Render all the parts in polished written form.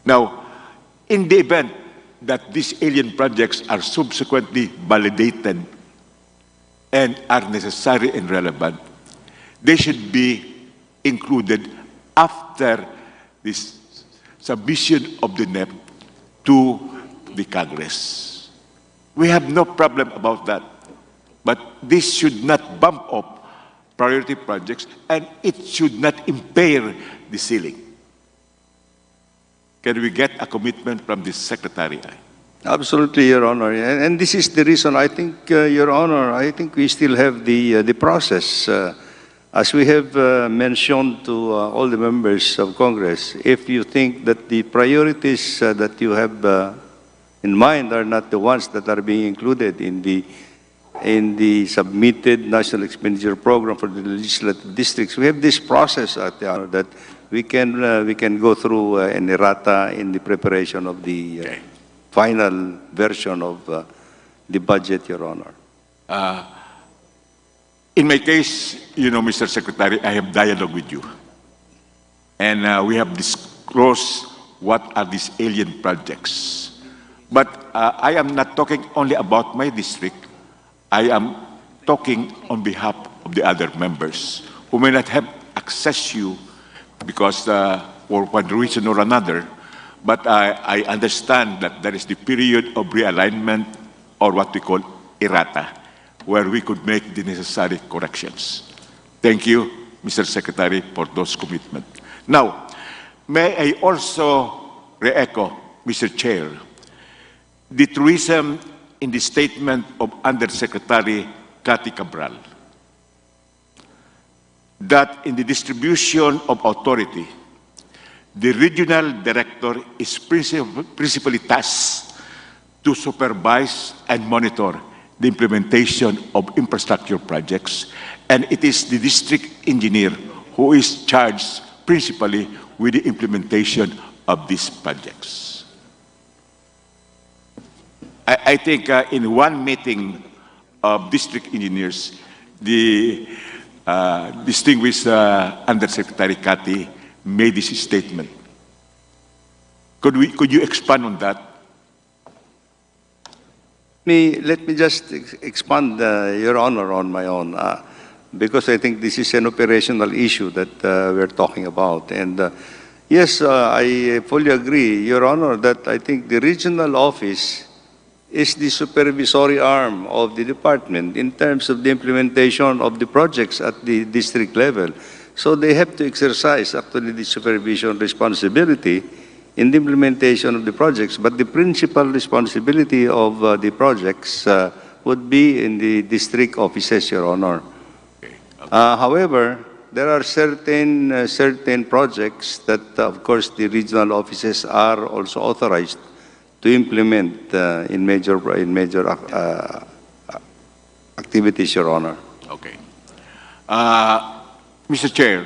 Now, in the event that these alien projects are subsequently validated and are necessary and relevant, they should be included after this submission of the NEP to the Congress. We have no problem about that. But this should not bump up priority projects, and it should not impair the ceiling. Can we get a commitment from the Secretary? Absolutely, Your Honor. And this is the reason I think, Your Honor, I think we still have the process. As we have mentioned to all the members of Congress, if you think that the priorities that you have in mind are not the ones that are being included in the submitted National Expenditure Program for the legislative districts, we have this process at the honor that we can go through an errata in the preparation of the final version of the budget, Your Honor. In my case, you know, Mr. Secretary, I have dialogue with you. And we have disclosed what are these alien projects. But I am not talking only about my district. I am talking on behalf of the other members who may not have access to you because for one reason or another. But I understand that there is the period of realignment, or what we call errata, where we could make the necessary corrections. Thank you, Mr. Secretary, for those commitments. Now, may I also re-echo, Mr. Chair, the truism in the statement of Undersecretary Cathy Cabral, that in the distribution of authority, the regional director is principally tasked to supervise and monitor the implementation of infrastructure projects, and it is the district engineer who is charged principally with the implementation of these projects. I think in one meeting of district engineers, the distinguished Undersecretary Cathy made this statement. Could you expand on that? Let me just expand, Your Honor, on my own, because I think this is an operational issue that we're talking about. And yes, I fully agree, Your Honor, that I think the regional office is the supervisory arm of the department in terms of the implementation of the projects at the district level. So they have to exercise actually the supervision responsibility in the implementation of the projects, but the principal responsibility of the projects would be in the district offices, Your Honor. However, there are certain projects that, of course, the regional offices are also authorized to implement in major activities, Your Honor. Okay. Mr. Chair,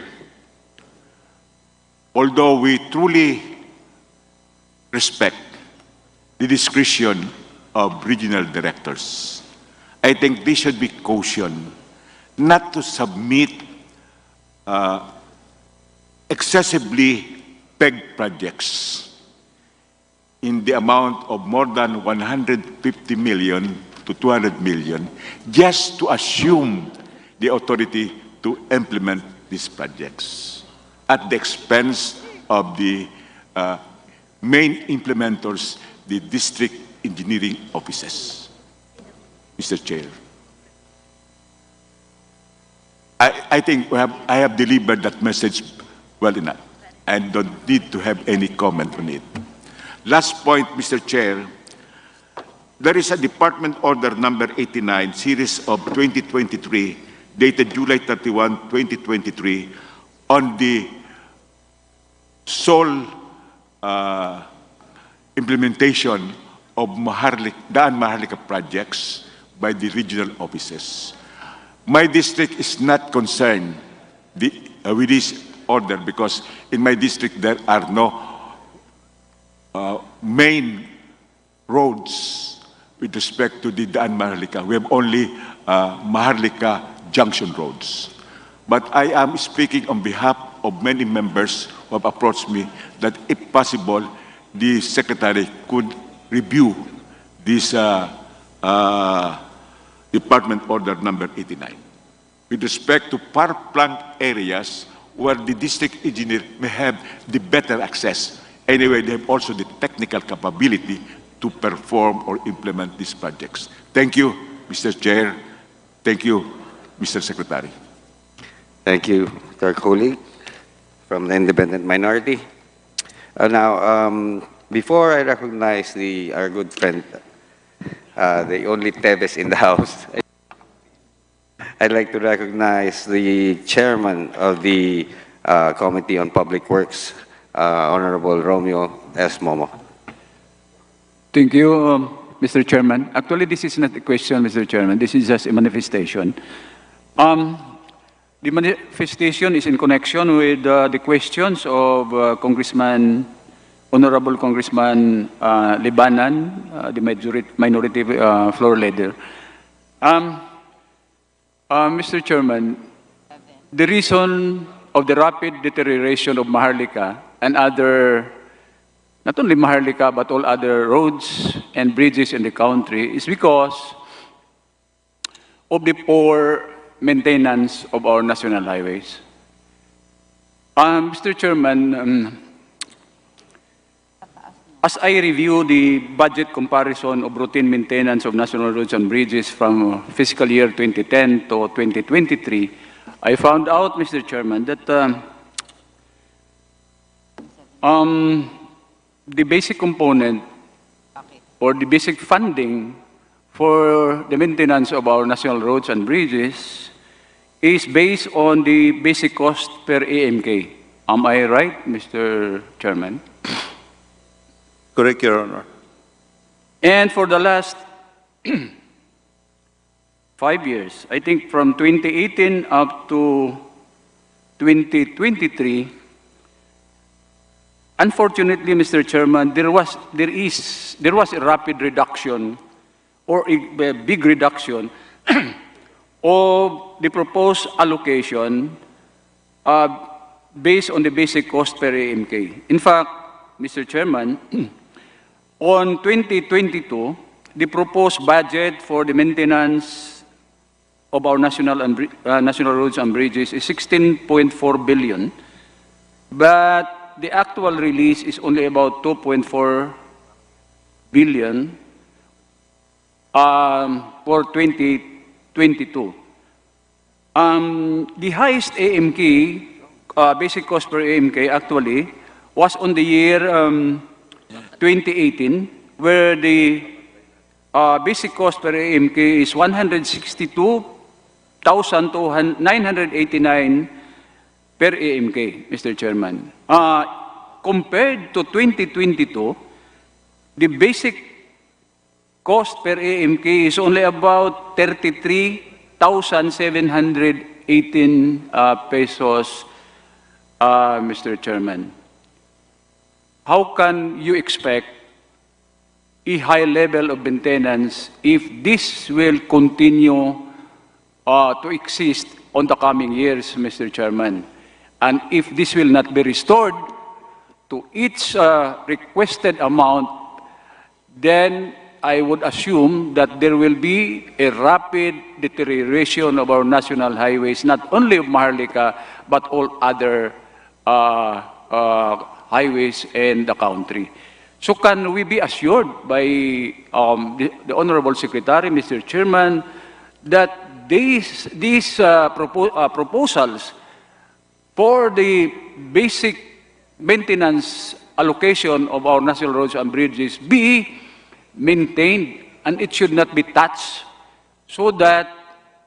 although we truly respect the discretion of regional directors, I think they should be cautioned not to submit excessively pegged projects in the amount of more than 150 million to 200 million just to assume the authority to implement these projects at the expense of the main implementers, the district engineering offices. Mr. Chair, I think I have delivered that message well enough and don't need to have any comment on it. Last point, Mr. Chair, there is a Department Order number 89, series of 2023, dated July 31, 2023, on the sole implementation of Daan Maharlika projects by the regional offices. My district is not concerned with this order because in my district there are no main roads with respect to the Daan Maharlika. We have only Maharlika junction roads. But I am speaking on behalf of many members who have approached me that if possible, the Secretary could review this Department Order number 89 with respect to far-flung areas where the district engineer may have the better access. Anyway, they have also the technical capability to perform or implement these projects. Thank you, Mr. Chair. Thank you, Mr. Secretary. Thank you, Mr. Colleague from the Independent Minority. Before I recognize our good friend, the only Tebes in the house, I'd like to recognize the chairman of the Committee on Public Works, Honorable Romeo S. Momo. Thank you, Mr. Chairman. Actually, this is not a question, Mr. Chairman. This is just a manifestation. The manifestation is in connection with the questions of Honorable Congressman Libanan, the minority floor leader. Mr. Chairman, the reason of the rapid deterioration of Maharlika and other, not only Maharlika, but all other roads and bridges in the country is because of the poor maintenance of our national highways. Mr. Chairman, as I review the budget comparison of routine maintenance of national roads and bridges from fiscal year 2010 to 2023, I found out, Mr. Chairman, that the basic component or the basic funding for the maintenance of our national roads and bridges is based on the basic cost per AMK. Am I right, Mr. Chairman? Correct, Your Honor. And for the last 5 years, I think from 2018 up to 2023, unfortunately, Mr. Chairman, there was a rapid reduction or a big reduction of the proposed allocation based on the basic cost per AMK. In fact, Mr. Chairman, on 2022, the proposed budget for the maintenance of our national roads and bridges is 16.4 billion, but the actual release is only about 2.4 billion for 2022. The highest AMK, basic cost per AMK, actually, was on the year 2018, where the basic cost per AMK is 162,989 per AMK, Mr. Chairman. Compared to 2022, the basic cost per AMK is only about 33,718 pesos, Mr. Chairman. How can you expect a high level of maintenance if this will continue to exist on the coming years, Mr. Chairman? And if this will not be restored to its requested amount, then I would assume that there will be a rapid deterioration of our national highways, not only of Maharlika, but all other highways in the country. So can we be assured by the Honorable Secretary, Mr. Chairman, that these proposals for the basic maintenance allocation of our national roads and bridges be maintained and it should not be touched so that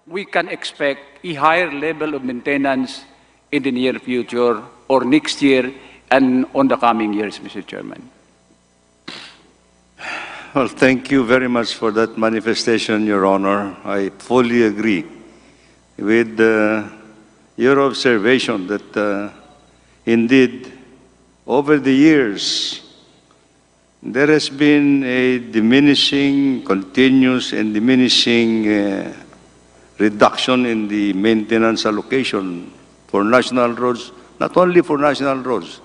we can expect a higher level of maintenance in the near future or next year and on the coming years, Mr. Chairman? Well, thank you very much for that manifestation, Your Honor. I fully agree with your observation that indeed, over the years, there has been a continuous and diminishing reduction in the maintenance allocation for national roads, not only for national roads,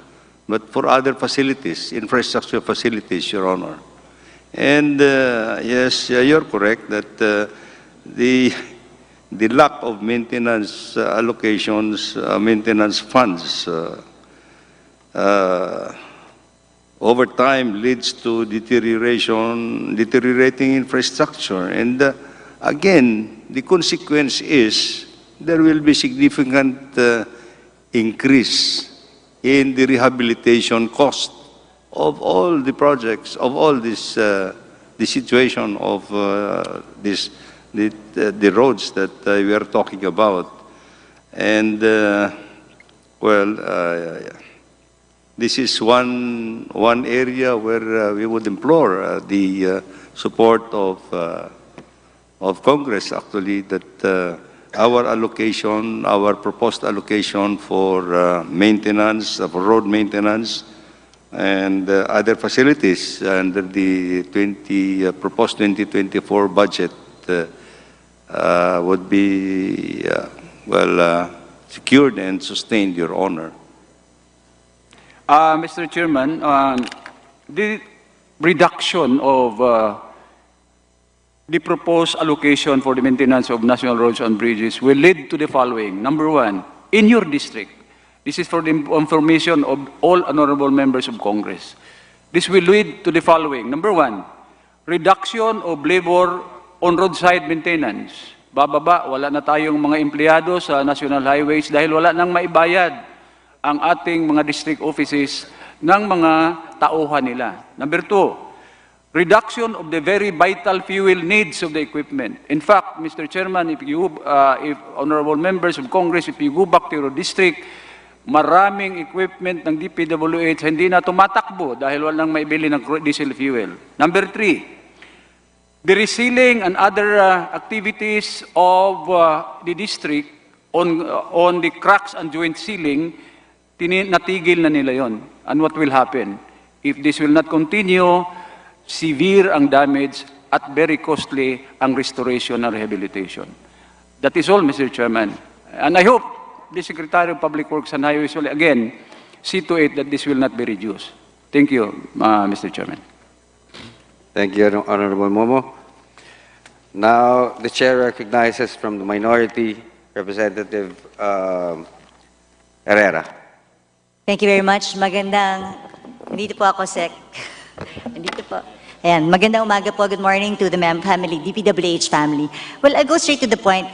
but for other facilities, infrastructure facilities, Your Honor. And yes, you're correct that the lack of maintenance allocations, maintenance funds, over time leads to deteriorating infrastructure. And again, the consequence is there will be significant increase in the rehabilitation cost of all the projects, of all this, the situation of the roads that we are talking about. And this is one area where we would implore the support of Congress, actually, that our allocation, our proposed allocation for maintenance, for road maintenance, and other facilities under the proposed 2024 budget would be secured and sustained, Your Honor. Mr. Chairman, the reduction of the proposed allocation for the maintenance of national roads and bridges will lead to the following. Number one, in your district, this is for the information of all honorable members of Congress. This will lead to the following. Number one, reduction of labor on roadside maintenance. Bababa, wala na tayong mga empleyado sa national highways dahil wala nang maibayad ang ating mga district offices ng mga tauhan nila. Number two, reduction of the very vital fuel needs of the equipment. In fact, Mr. Chairman, if honorable members of Congress, if you go back to your district, maraming equipment ng DPWH hindi na tumatakbo dahil walang maibili ng diesel fuel. Number three, the resealing and other activities of the district on the cracks and joint sealing, natigil na nila yon. And what will happen? If this will not continue, severe ang damage at very costly ang restoration and rehabilitation. That is all, Mr. Chairman. And I hope the Secretary of Public Works and Highways will again see to it that this will not be reduced. Thank you, Mr. Chairman. Thank you, Honorable Momo. Now, the Chair recognizes from the minority, Representative Herrera. Thank you very much. Nandito po ako, Sec. Nandito po. Ayan, magandang umaga po. Good morning to the family, DPWH family. Well, I'll go straight to the point.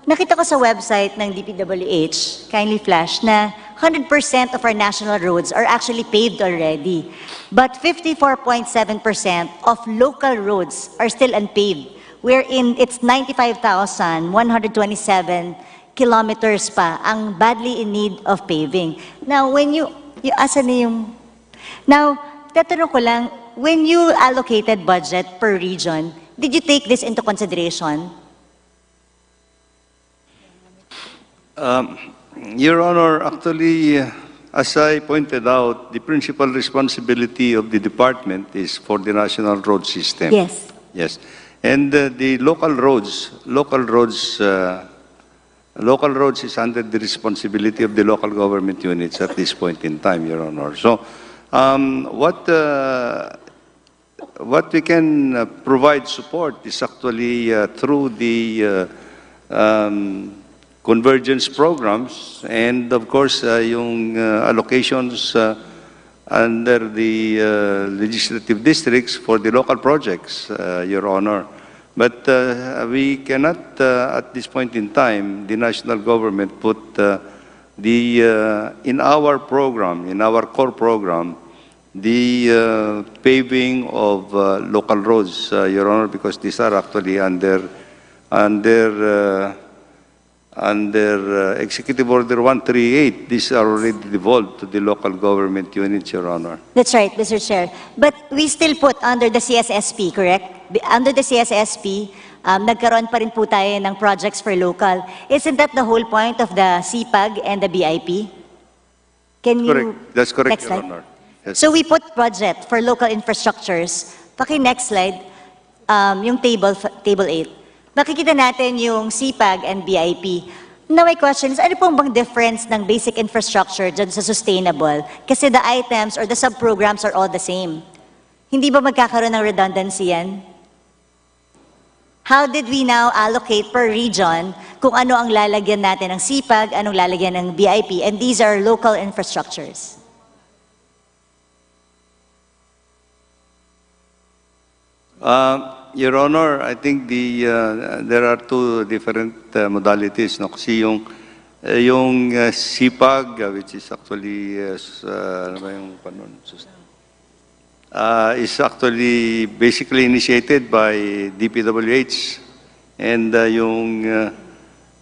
Nakita ko sa website ng DPWH, kindly flash, na 100% of our national roads are actually paved already. But 54.7% of local roads are still unpaved, wherein it's 95,127 kilometers pa ang badly in need of paving. Now, tatanong ko lang, when you allocated budget per region, did you take this into consideration? Your Honor, actually, as I pointed out, the principal responsibility of the department is for the national road system. Yes. Yes. And the local roads is under the responsibility of the local government units at this point in time, Your Honor. So, what we can provide support is actually through the convergence programs and, of course, yung allocations under the legislative districts for the local projects, Your Honor. But we cannot, at this point in time, the national government put in our program, in our core program, the paving of local roads, Your Honor, because these are actually under Executive Order 138. These are already devolved to the local government units, Your Honor. That's right, Mr. Chair. But we still put under the CSSP, correct? Under the CSSP, nagkaroon pa rin po tayo ng projects for local. Isn't that the whole point of the CPAG and the BIP? Can you... Correct. That's correct, next Your slide? Honor. Yes. So we put budget for local infrastructures. Next slide, yung table 8. Makikita natin yung CPAG and BIP. Now my question is, ano pong bang difference ng basic infrastructure dyan sa sustainable? Kasi the items or the sub-programs are all the same. Hindi ba magkakaroon ng redundancy yan? How did we now allocate per region kung ano ang lalagyan natin ng SIPAG, anong lalagyan ng BIP, and these are local infrastructures? Your Honor, I think there are two different modalities. No? Kasi yung SIPAG, which is actually, ano ba yung panon? Is actually basically initiated by DPWH, and yung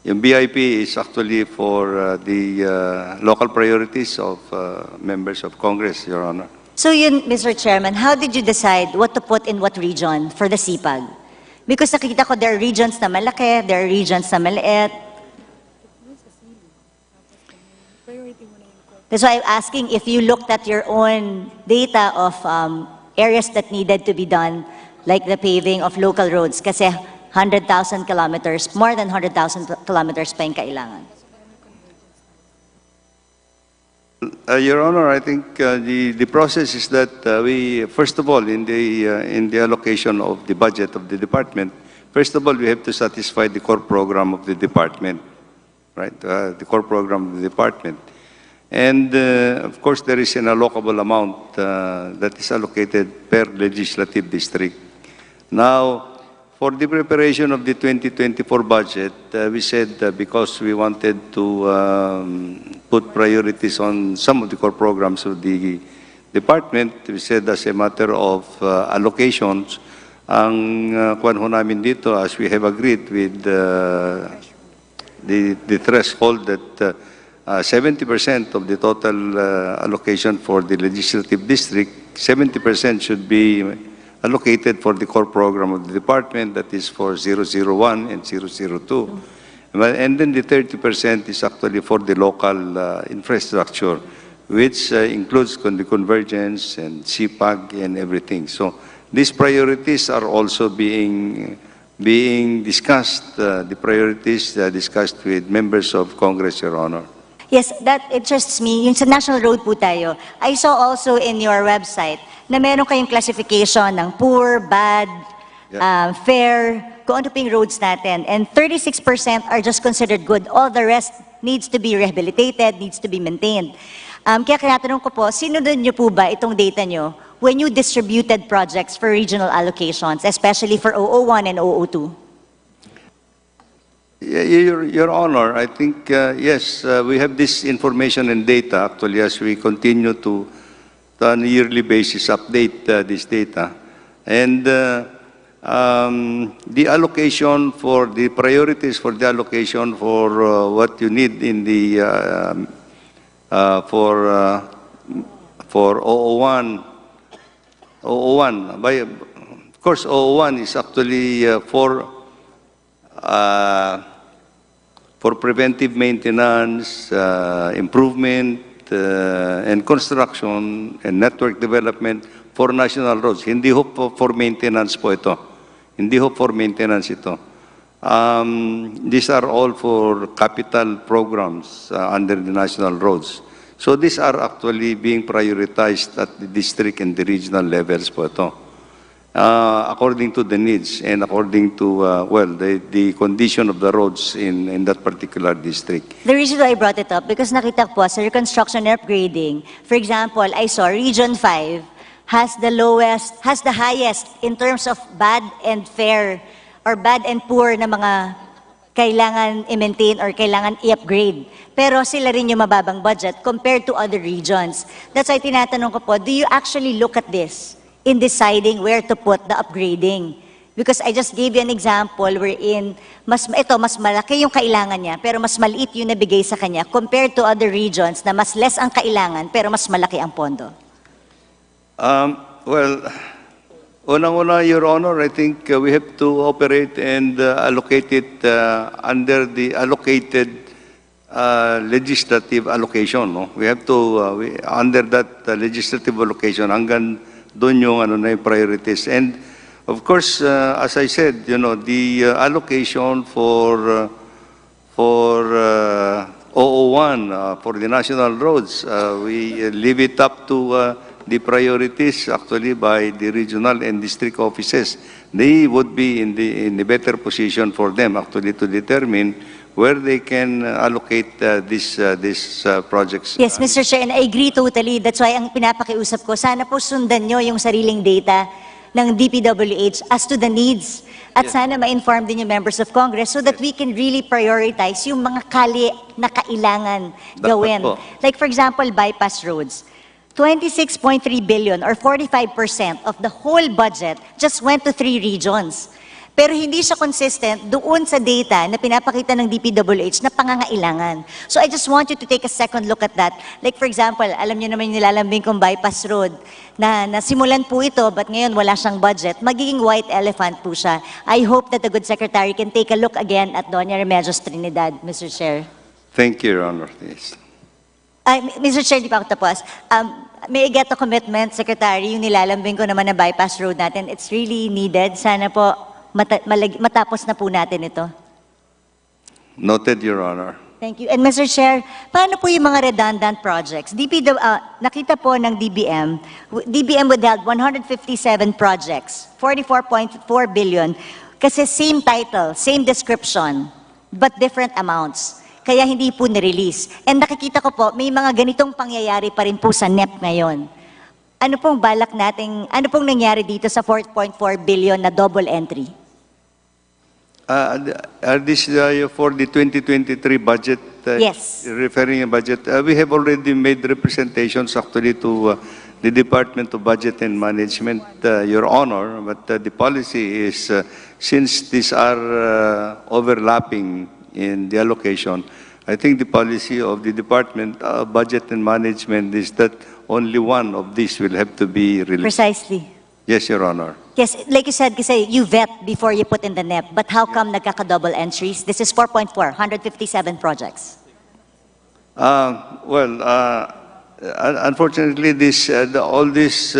BIP is actually for the local priorities of members of Congress, Your Honor. So yun, Mr. Chairman, how did you decide what to put in what region for the SIPAG? Because nakikita ko there are regions na malaki, there are regions na maliit. That's why I'm asking if you looked at your own data of areas that needed to be done, like the paving of local roads, kasi 100,000 kilometers, more than 100,000 kilometers pa yung kailangan. Your Honor, I think the process is that we, first of all, in the allocation of the budget of the department, first of all, we have to satisfy the core program of the department, right? The core program of the department. And of course, there is an allocable amount that is allocated per legislative district. Now, for the preparation of the 2024 budget, we said because we wanted to put priorities on some of the core programs of the department, we said as a matter of allocations, ang kwan ho namin dito, as we have agreed with the threshold that 70% of the total allocation for the legislative district, 70% should be allocated for the core program of the department, that is for 001 and 002. And then the 30% is actually for the local infrastructure, which includes the convergence and CPAG and everything. So these priorities are also being discussed, the priorities discussed with members of Congress, Your Honor. Yes, that interests me. Yung sa National Road po tayo, I saw also in your website na meron kayong classification ng poor, bad, fair, kung ano ping roads natin. And 36% are just considered good. All the rest needs to be rehabilitated, needs to be maintained. Kaya tinatanong ko po, sinunod niyo po ba itong data niyo when you distributed projects for regional allocations, especially for 001 and 002? Your Honor, I think, yes, we have this information and data actually as we continue to on a yearly basis update this data. And the allocation for the priorities for the allocation for what you need in the for 001, by, of course 001 is actually for preventive maintenance, improvement, and construction and network development for national roads. Hindi ho for maintenance po ito. Hindi ho for maintenance ito. These are all for capital programs under the national roads. So these are actually being prioritized at the district and the regional levels po ito. According to the needs and according to, the condition of the roads in that particular district. The reason why I brought it up, because nakita ko po sa reconstruction and upgrading, for example, I saw Region 5 has the highest in terms of bad and fair or bad and poor na mga kailangan i-maintain or kailangan i-upgrade. Pero sila rin yung mababang budget compared to other regions. That's why tinatanong ko po, do you actually look at this in deciding where to put the upgrading? Because I just gave you an example wherein mas malaki yung kailangan niya pero mas maliit yung nabigay sa kanya compared to other regions na mas less ang kailangan pero mas malaki ang pondo. Unang-una, Your Honor, I think we have to operate and allocate it under the allocated legislative allocation. No? We have to, under that legislative allocation, hanggang doon yung yung priorities. And of course, as I said, the allocation for for 001 for the national roads. We leave it up to the priorities actually by the regional and district offices. They would be in the better position for them actually to determine where they can allocate these projects. Yes, Mr. Chair, and I agree totally. That's why ang pinapakiusap ko, sana po sundan nyo yung sariling data ng DPWH as to the needs. At sana ma-inform din yung members of Congress so that we can really prioritize yung mga kali na kailangan gawin. po. Like for example, bypass roads. 26.3 billion or 45% of the whole budget just went to 3 regions. Pero hindi siya consistent doon sa data na pinapakita ng DPWH na pangangailangan. So I just want you to take a second look at that. Like for example, alam niyo naman yung nilalambing kong bypass road na nasimulan po ito but ngayon wala siyang budget. Magiging white elephant po siya. I hope that the good secretary can take a look again at Doña Remedios Trinidad, Mr. Chair. Thank you, Your Honor. Yes. Mr. Chair, di pa ako tapos. May I get a commitment, Secretary, yung nilalambing ko naman na bypass road natin. It's really needed. Sana po matapos na po natin ito. Noted, Your Honor. Thank you. And Mr. Chair, paano po yung mga redundant projects? Nakita po ng DBM withheld 157 projects, 44.4 billion, kasi same title, same description, but different amounts. Kaya hindi po nirelease. And nakikita ko po, may mga ganitong pangyayari pa rin po sa NEP ngayon. Ano pong balak nating, ano pong nangyari dito sa 4.4 billion na double entry? Are this for the 2023 budget? Yes. Referring a budget. We have already made representations actually to the Department of Budget and Management, Your Honor. But the policy is, since these are overlapping in the allocation, I think the policy of the Department of Budget and Management is that only one of these will have to be released. Precisely. Yes, Your Honor. Yes, like you said, kasi you vet before you put in the NEP. But how come nagkaka-double entries? This is 4.4, 157 projects. Unfortunately, all this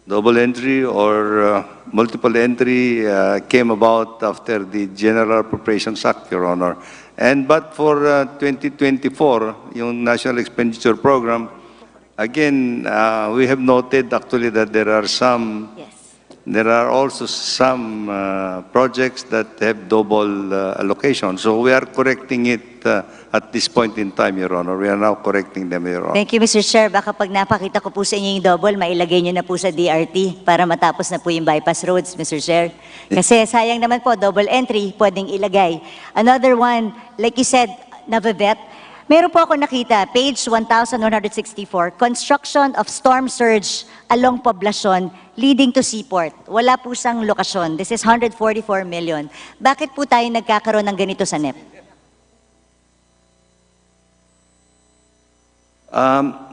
double entry or multiple entry came about after the General Appropriations Act, Your Honor. But for 2024, yung National Expenditure Program, again, we have noted actually that there are also some projects that have double allocation. So we are correcting it at this point in time, Your Honor. We are now correcting them, Your Honor. Thank you, Mr. Chair. Baka pag napakita ko po sa inyo yung double, mailagay nyo na po sa DRT para matapos na po yung bypass roads, Mr. Chair. Kasi sayang naman po, double entry, pwedeng ilagay. Another one, like you said, navevet. Meron po ako nakita, page 1164, construction of storm surge along Poblacion leading to seaport. Wala po siyang lokasyon. This is 144 million. Bakit po tayo nagkakaroon ng ganito sa NEP?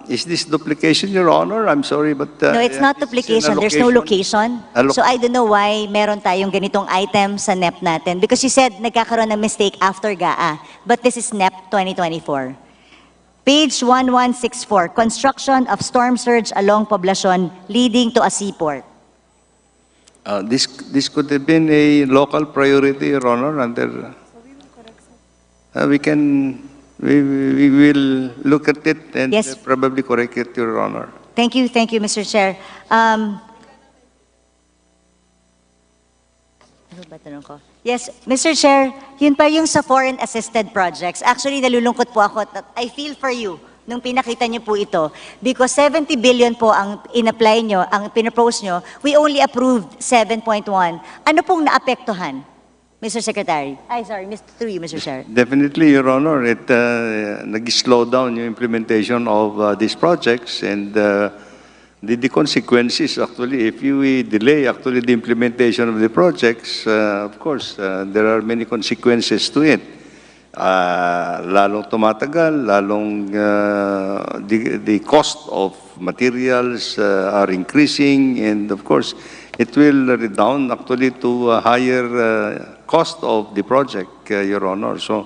Is this duplication, Your Honor? I'm sorry, but... No, it's not duplication. There's no location. So I don't know why meron tayong ganitong item sa NEP natin. Because you said nagkakaroon ng mistake after GAA. But this is NEP 2024. Page 1164, construction of storm surge along Poblacion leading to a seaport. This could have been a local priority, Your Honor, under... We will look at it and Yes. probably correct it, Your Honor. Thank you, Mr. Chair. Ano ba tanong ko? Yes, Mr. Chair, yun pa yung sa foreign assisted projects. Actually, nalulungkot po ako. I feel for you nung pinakita niyo po ito. Because 70 billion po ang in-apply nyo, ang pinapose nyo, we only approved 7.1. Ano pong naapektuhan? Mr. Secretary. Through you, Mr. Chair. Definitely, Your Honor, it nag-slow down yung implementation of these projects and the consequences actually, if you delay actually the implementation of the projects, of course, there are many consequences to it. Lalong tumatagal, lalong the cost of materials are increasing, and of course, it will redound actually to a higher cost of the project, Your Honor. So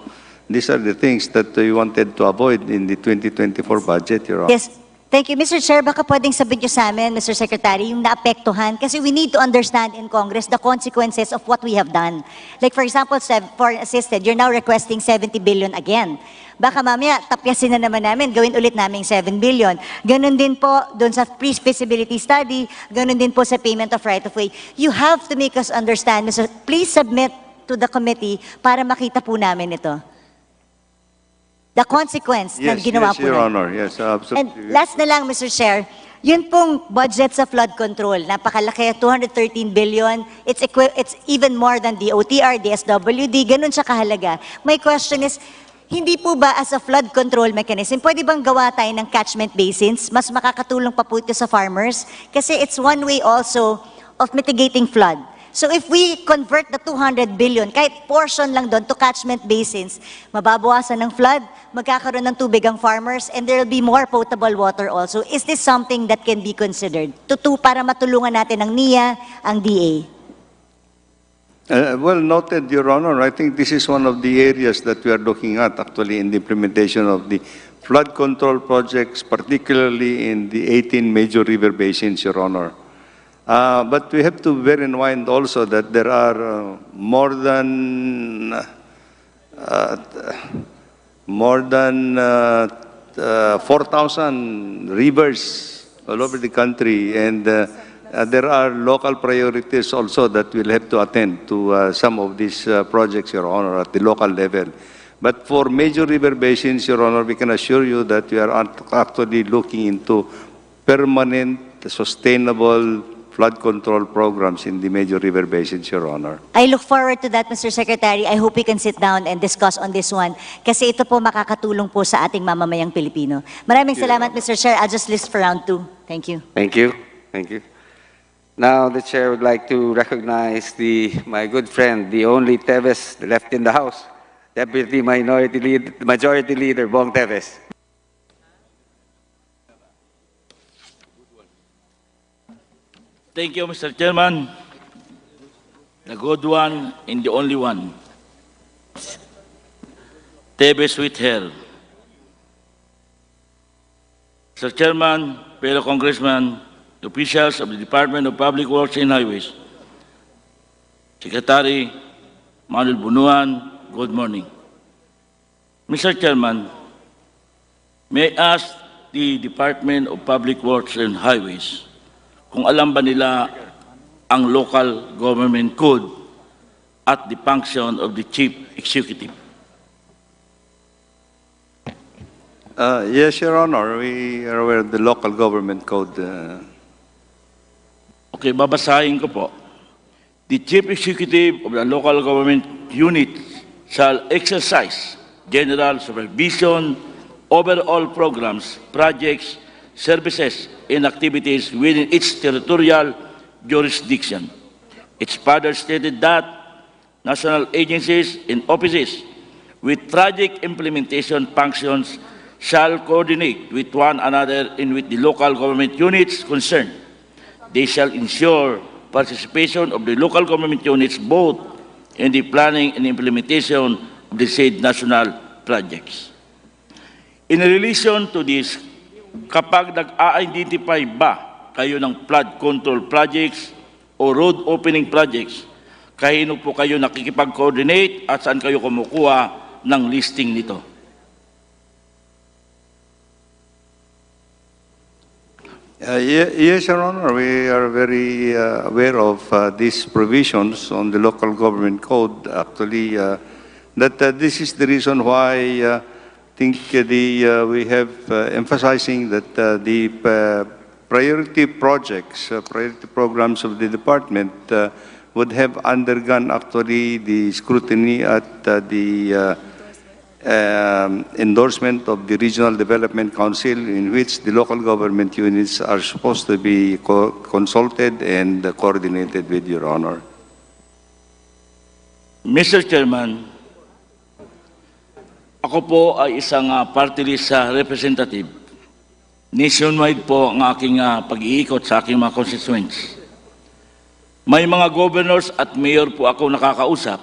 these are the things that we wanted to avoid in the 2024 budget, Your Honor. Yes, Thank you. Mr. Chair, baka pwedeng sabihin niyo sa amin, Mr. Secretary, yung naapektuhan. Kasi we need to understand in Congress the consequences of what we have done. Like for example, for assisted, you're now requesting 70 billion again. Baka mamaya, tapyasin na naman namin, gawin ulit naming 7 billion. Ganun din po doon sa pre-feasibility study, ganun din po sa payment of right-of-way. You have to make us understand, Mr. Please submit to the committee para makita po namin ito. The consequence ng ginawa po Your namin. Honor. Yes, absolutely. And last na lang, Mr. Chair, yun pong budget sa flood control, napakalaki, 213 billion. It's even more than the OTR, DSWD, ganun siya kahalaga. My question is, hindi po ba as a flood control mechanism, pwede bang gawa tayo ng catchment basins? Mas makakatulong pa po ito sa farmers? Kasi it's one way also of mitigating flood. So if we convert the 200 billion, kahit portion lang doon to catchment basins, mababawasan ng flood, magkakaroon ng tubig ang farmers, and there will be more potable water also. Is this something that can be considered? Para matulungan natin ang NIA, ang DA? Well noted, Your Honor. I think this is one of the areas that we are looking at actually in the implementation of the flood control projects, particularly in the 18 major river basins, Your Honor. But we have to bear in mind also that there are more than 4,000 rivers all over the country, and there are local priorities also that we'll have to attend to some of these projects, Your Honor, at the local level. But for major river basins, Your Honor, we can assure you that we are actually looking into permanent, sustainable flood control programs in the major river basins, Your Honor. I look forward to that, Mr. Secretary. I hope we can sit down and discuss on this one kasi ito po makakatulong po sa ating mamamayang Pilipino. Maraming salamat, Mr. Chair. I'll just list for round 2. Thank you. Thank you. Thank you. Now, the chair would like to recognize my good friend, the only Teves left in the House, Deputy Majority Leader Bong Teves. Thank you, Mr. Chairman. The good one and the only one. Teves with hair. Mr. Chairman, fellow congressman, officials of the Department of Public Works and Highways, Secretary Manuel Bunuan, good morning. Mr. Chairman, may I ask the Department of Public Works and Highways kung alam ba nila ang local government code at the function of the Chief Executive? Yes, Your Honor, we are aware of the local government code. Okay, babasahin ko po. The Chief Executive of the local government unit shall exercise general supervision over all programs, projects, services, and activities within its territorial jurisdiction. It's further stated that national agencies and offices with project implementation functions shall coordinate with one another and with the local government units concerned. They shall ensure participation of the local government units both in the planning and implementation of the said national projects. In relation to this, kapag nag-a-identify ba kayo ng flood control projects o road opening projects, kahino po kayo nakikipag-coordinate at saan kayo kumukuha ng listing nito? Yes, Your Honor, we are very aware of these provisions on the local government code. Actually, this is the reason why I think we have emphasizing that the priority projects, priority programs of the department would have undergone actually the scrutiny at the endorsement of the Regional Development Council, in which the local government units are supposed to be consulted and coordinated with, Your Honor. Mr. Chairman, ako po ay isang party list representative. Nationwide po ang aking pag-iikot sa aking mga constituents. May mga governors at mayor po ako nakakausap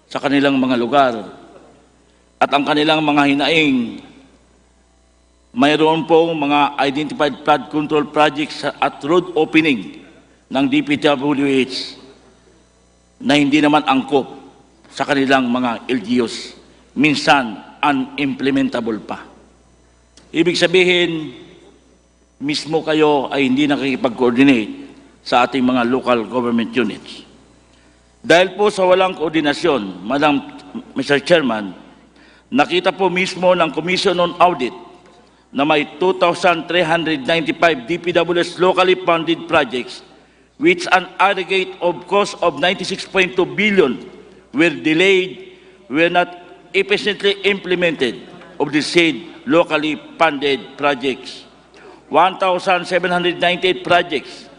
sa kanilang mga lugar. At ang kanilang mga hinaing mayroon pong mga identified flood control projects at road opening ng DPWH na hindi naman angkop sa kanilang mga LGUs. Minsan, unimplementable pa. Ibig sabihin, mismo kayo ay hindi nakikipag-coordinate sa ating mga local government units. Dahil po sa walang koordinasyon, Mr. Chairman, nakita po mismo ng Commission on Audit na may 2,395 DPWH locally funded projects which an aggregate of cost of 96.2 billion were delayed, were not efficiently implemented of the said locally funded projects. 1,798 projects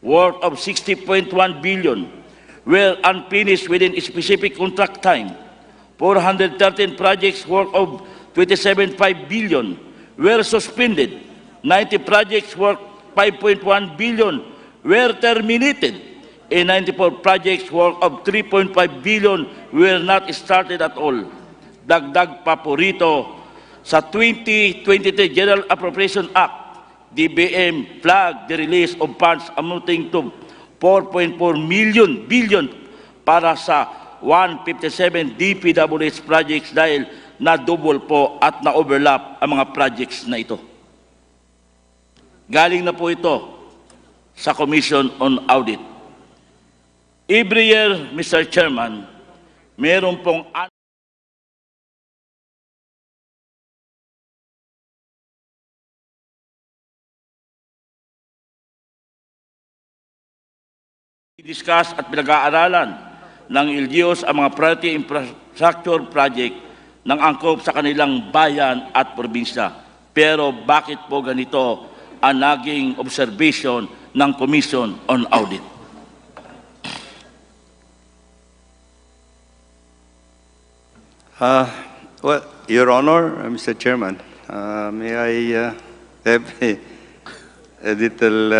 worth of 60.1 billion were unfinished within a specific contract time. 413 projects worth of 27.5 billion were suspended. 90 projects worth 5.1 billion were terminated. And 94 projects worth of 3.5 billion were not started at all. Dagdag pa po rito, sa 2023 General Appropriation Act, DBM flagged the release of funds amounting to 4.4 billion para sa 157 DPWH projects dahil na-double po at na-overlap ang mga projects na ito. Galing na po ito sa Commission on Audit. Every year, Mr. Chairman, meron pong discuss at pinag-aaralan ng LGUs ang mga priority infrastructure project ng angkop sa kanilang bayan at probinsya. Pero bakit po ganito ang naging observation ng Commission on Audit? Well, Your Honor, Mr. Chairman, may I have a little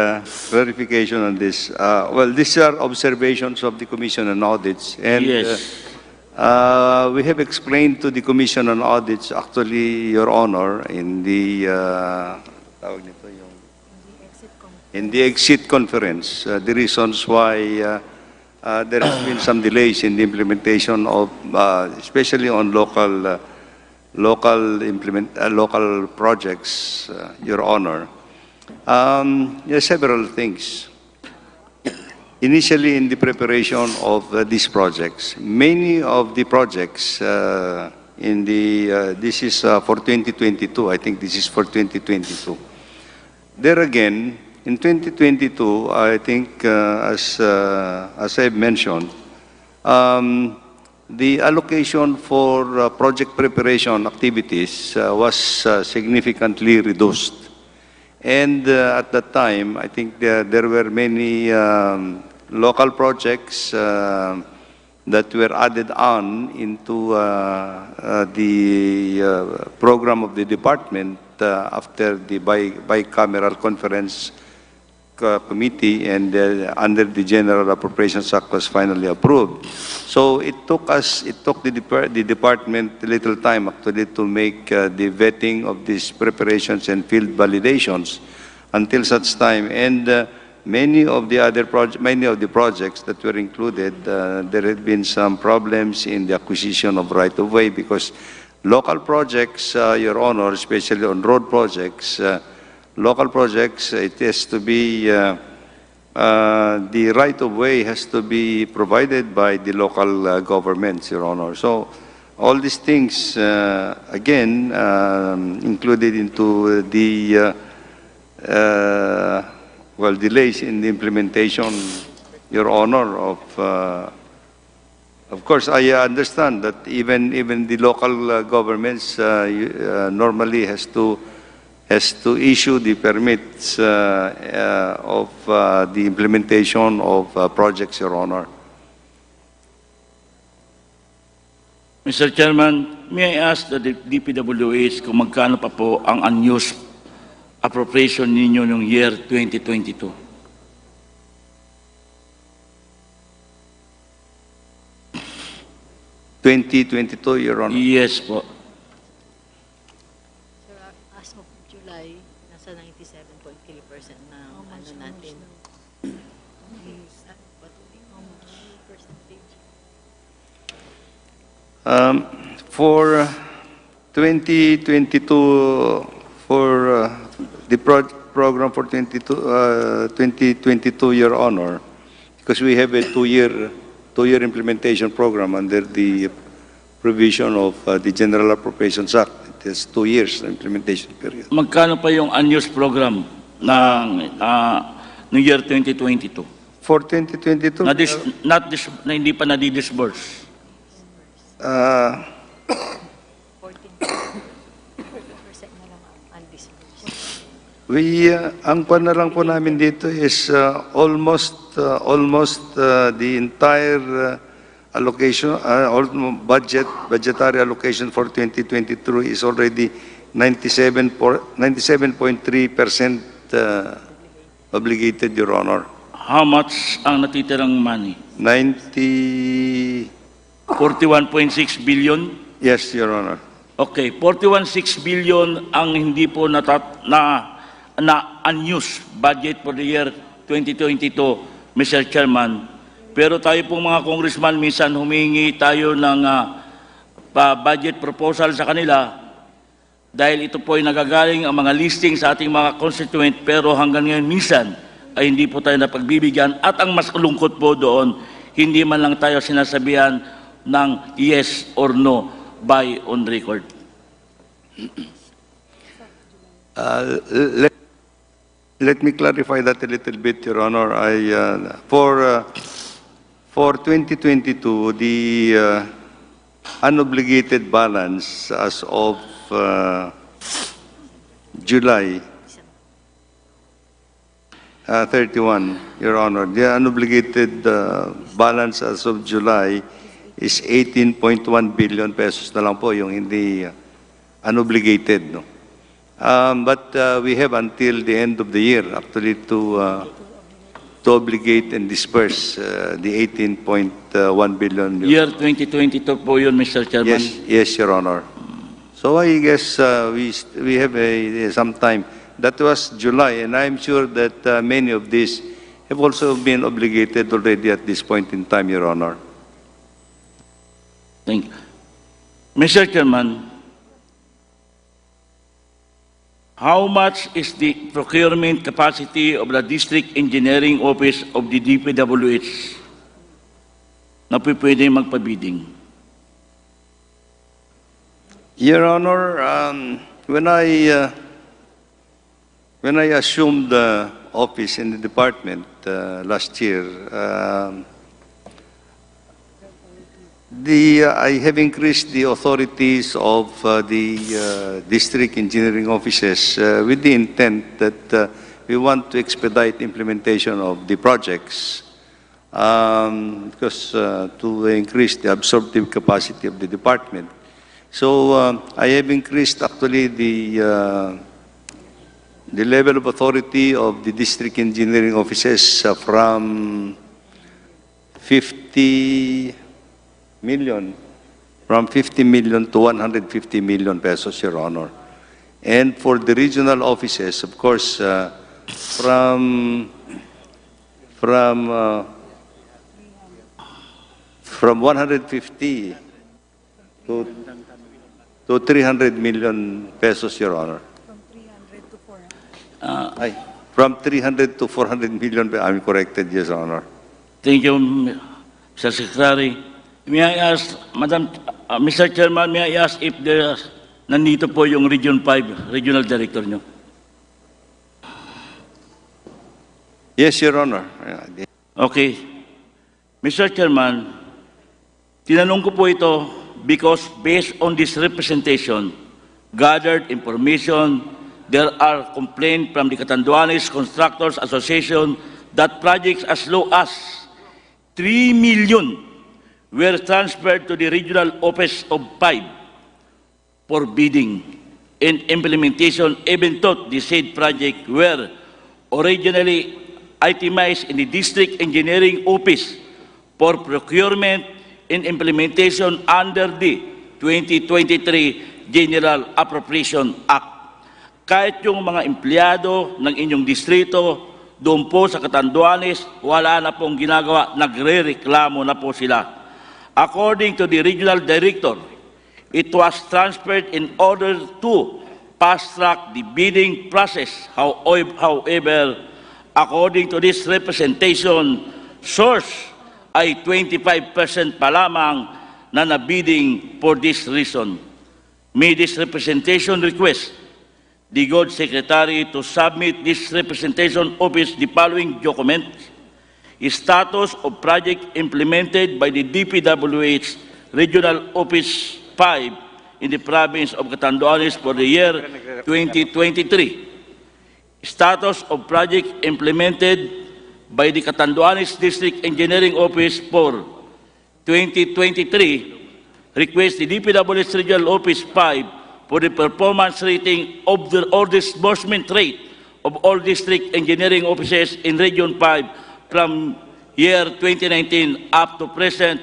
clarification on this? Well, these are observations of the Commission on Audits, and Yes. we have explained to the Commission on Audits, actually, Your Honor, in the tawag nito, in the exit conference, the reasons why there has been some delays in the implementation of, especially on local projects, Your Honor. There are several things. Initially, in the preparation of these projects, many of the projects this is for 2022. I think this is for 2022. There again, in 2022, I think as I've mentioned, the allocation for project preparation activities was significantly reduced. And at that time, I think there were many local projects that were added on into the program of the department after the bicameral conference committee and under the General Appropriations Act was finally approved. So it took the department a little time actually to make the vetting of these preparations and field validations until such time. And many of the projects that were included, there had been some problems in the acquisition of right-of-way because local projects, Your Honor, especially on road projects, local projects, it has to be, the right-of-way has to be provided by the local governments, Your Honor. So all these things, again, included into the, delays in the implementation, Your Honor, of course, I understand that even the local governments normally has to issue the permits of the implementation of projects, Your Honor. Mr. Chairman, may I ask the DPWH kung magkano pa po ang unused appropriation ninyo noong year 2022? (2022), Your Honor. Yes po. Nasa 97.3% na ano natin. For 2022, for the program for 2022, Your Honor, because we have a two-year implementation program under the provision of the General Appropriations Act. It has 2 years implementation period. Magkano pa yung unused program ng year 2022? For 2022, Na hindi pa nadi-disburse. uh, 14% na lang ang undisbursed. ang pan na lang po namin dito is almost the entire allocation, budgetary allocation for 2023 is already 97.3% obligated, Your Honor. How much ang natitirang money? 41.6 billion? Yes, Your Honor. Okay, 41.6 billion ang hindi po na unused budget for the year 2022, Mr. Chairman. Pero tayo pong mga congressman, minsan humingi tayo ng budget proposal sa kanila dahil ito po ay nagagaling ang mga listing sa ating mga constituent, pero hanggang ngayon minsan ay hindi po tayo napagbibigyan, at ang mas lungkot po doon, hindi man lang tayo sinasabihan ng yes or no by on record. Let me clarify that a little bit, Your Honor. For 2022, the unobligated balance as of July 31, Your Honor, the unobligated balance as of July is 18.1 billion pesos na lang po yung hindi unobligated, no? But we have until the end of the year actually to obligate and disperse the 18.1 billion. Year 2022 po yun, Mr. Chairman. Yes, Your Honor. So I guess we have some time. That was July, and I'm sure that many of these have also been obligated already at this point in time, Your Honor. Thank you. Mr. Chairman, how much is the procurement capacity of the District Engineering Office of the DPWH na pwede magpabidding? Your Honor, when I assumed the office in the department last year, I have increased the authorities of the district engineering offices with the intent that we want to expedite implementation of the projects, because to increase the absorptive capacity of the department. So I have increased actually the level of authority of the district engineering offices from 50 million to 150 million pesos, Your Honor. And for the regional offices, of course, from 150 to 300 million pesos, Your Honor. From 300 to 400 million, I'm corrected, yes, Your Honor. Thank you, Mr. Secretary. May I ask, Mr. Chairman, may I ask if nandito po yung Region 5, Regional Director nyo? Yes, Your Honor. Okay. Mr. Chairman, tinanong ko po ito because based on this representation, gathered information, there are complaints from the Catanduanes Constructors Association that projects as low as 3 million were transferred to the Regional Office of 5 for bidding and implementation, even though the said project were originally itemized in the District Engineering Office for procurement and implementation under the 2023 General Appropriation Act. kahit yung mga empleyado ng inyong distrito, doon po sa Catanduanes, wala na pong ginagawa, nagre-reklamo na po sila. According to the regional director, it was transferred in order to fast-track the bidding process. However, according to this representation, source ay 25% pa lamang na nabidding for this reason. May this representation request the God Secretary to submit this representation office the following documents: status of project implemented by the DPWH Regional Office 5 in the province of Catanduanes for the year 2023. Status of project implemented by the Catanduanes District Engineering Office for 2023. Request the DPWH Regional Office 5 for the performance rating of the or disbursement rate of all district engineering offices in Region 5 from year 2019 up to present.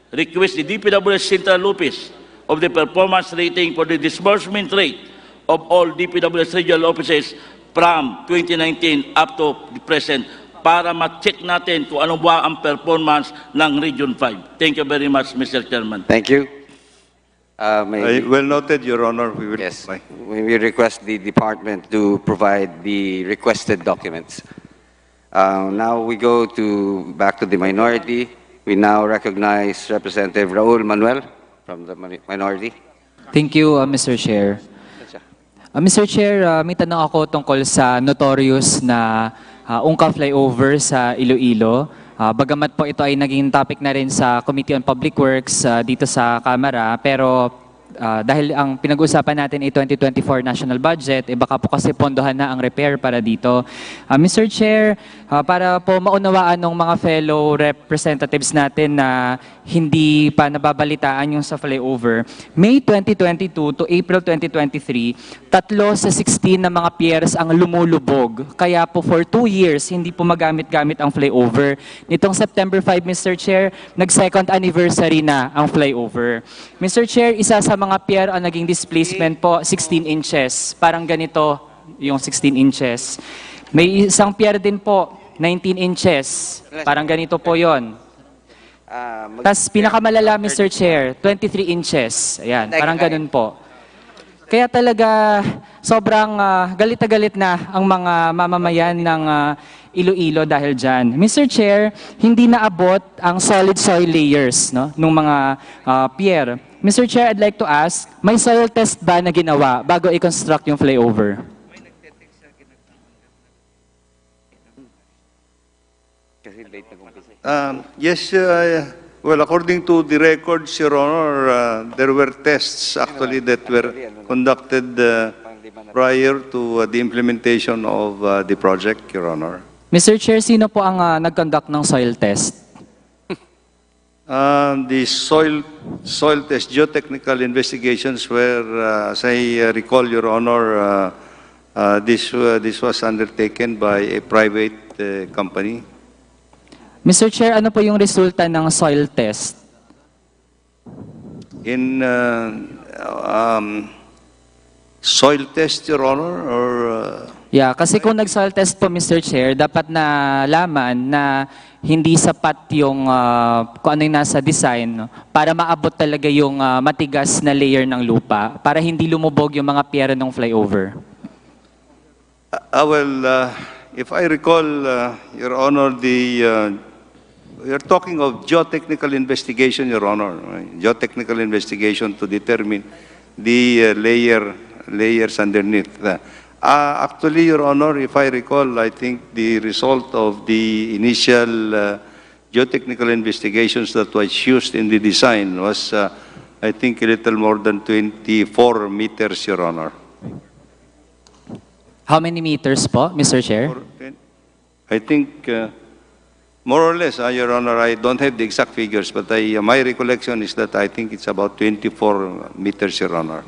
Request the DPWH Central Office of the performance rating for the disbursement rate of all DPWH regional offices from 2019 up to the present para ma-check natin kung ano ba ang performance ng Region 5. Thank you very much, Mr. Chairman. Thank you. Well noted, Your Honor. We will Yes, comply. we request the department to provide the requested documents. Now we go back to the minority. We now recognize Representative Raul Manuel from the minority. Thank you, Mr. Chair. Mr. Chair, may tanong ako tungkol sa notorious na Ungka flyover sa Iloilo. Bagamat po ito ay naging topic na rin sa Committee on Public Works dito sa Kamara, pero dahil ang pinag-uusapan natin ay 2024 national budget, baka po kasi pondohan na ang repair para dito. Mr. Chair, para po maunawaan ng mga fellow representatives natin na hindi pa nababalitaan yung sa flyover, May 2022 to April 2023, 3 sa 16 na mga piers ang lumulubog. Kaya po for 2 years, hindi po magamit-gamit ang flyover. Nitong September 5, Mr. Chair, nag-second anniversary na ang flyover. Mr. Chair, isa sa mga pier ang naging displacement po, 16 inches. Parang ganito yung 16 inches. May isang pier din po, 19 inches. Parang ganito po yon. Tapos pinakamalala, Mr. Chair, 23 inches. Ayan, parang ganun po. Kaya talaga sobrang galit na galit na ang mga mamamayan ng Iloilo dahil dyan. Mr. Chair, hindi naabot ang solid soil layers nung mga pier. Mr. Chair, I'd like to ask, may soil test ba na ginawa bago i-construct yung flyover? Yes, well, according to the records, Your Honor, there were tests actually that were conducted prior to the implementation of the project, Your Honor. Mr. Chair, sino po ang nag-conduct ng soil test? The soil test geotechnical investigations were, as I recall, Your Honor, this was undertaken by a private company. Mr. Chair, ano po yung resulta ng soil test? In soil test, Your Honor, or Yeah, kasi kung nag-soil test po, Mr. Chair, dapat na laman na hindi sapat yung kung ano yung nasa design, no? Para maabot talaga yung matigas na layer ng lupa para hindi lumubog yung mga pier ng flyover. well, if I recall, Your Honor, you're talking of geotechnical investigation, Your Honor. Right? Geotechnical investigation to determine the layers underneath. Actually, Your Honor, if I recall, I think the result of the initial geotechnical investigations that was used in the design was, I think, a little more than 24 meters, Your Honor. How many meters po, Mr. Chair? I think, more or less, Your Honor, I don't have the exact figures, but my recollection is that I think it's about 24 meters, Your Honor.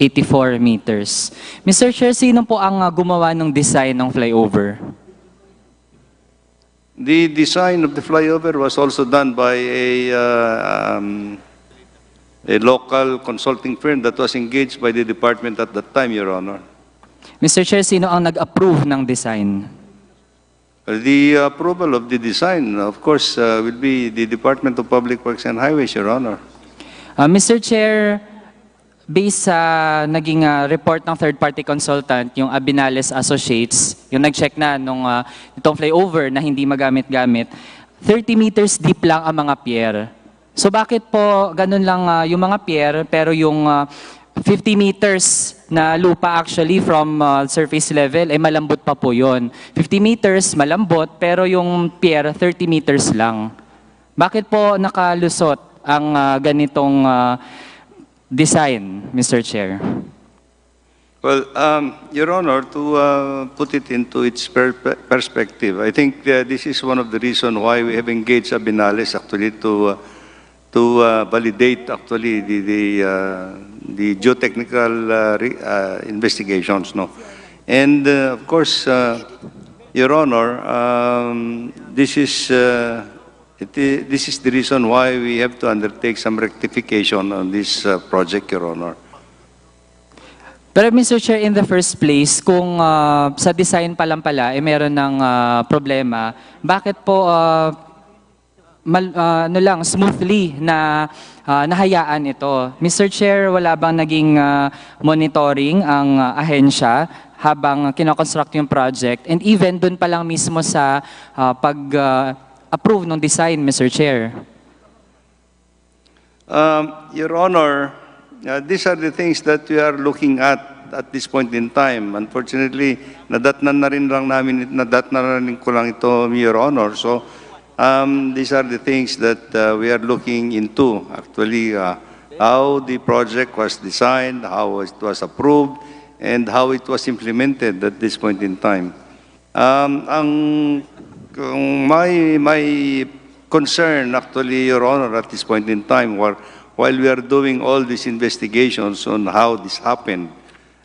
84 meters. Mr. Chair, sino po ang gumawa ng design ng flyover? The design of the flyover was also done by a local consulting firm that was engaged by the department at that time, Your Honor. Mr. Chair, sino ang nag-approve ng design? The approval of the design, of course, will be the Department of Public Works and Highways, Your Honor. Mr. Chair, based sa naging report ng third-party consultant, yung Abinales Associates, yung nag-check na nung itong flyover na hindi magamit-gamit, 30 meters deep lang ang mga pier. So bakit po ganun lang yung mga pier, pero yung 50 meters na lupa actually from surface level ay malambot pa po yon. 50 meters malambot, pero yung pier 30 meters lang. Bakit po nakalusot ang ganitong design, Mr. Chair? Well, Your Honor, to put it into its perspective, I think this is one of the reasons why we have engaged Abinales actually to validate actually the geotechnical investigations, no. And of course, Your Honor, this is the reason why we have to undertake some rectification on this project, Your Honor. Pero Mr. Chair, in the first place, kung sa design pa lang pala, meron ng problema, bakit po smoothly na nahayaan ito? Mr. Chair, wala bang naging monitoring ang ahensya habang kinoconstruct yung project? And even dun pa lang mismo sa pag-approve ng design, Mr. Chair. Your Honor, these are the things that we are looking at this point in time. Unfortunately, nadatnan ko lang ito, Your Honor. So, these are the things that we are looking into. Actually, how the project was designed, how it was approved, and how it was implemented at this point in time. My concern, actually, Your Honor, at this point in time, while we are doing all these investigations on how this happened,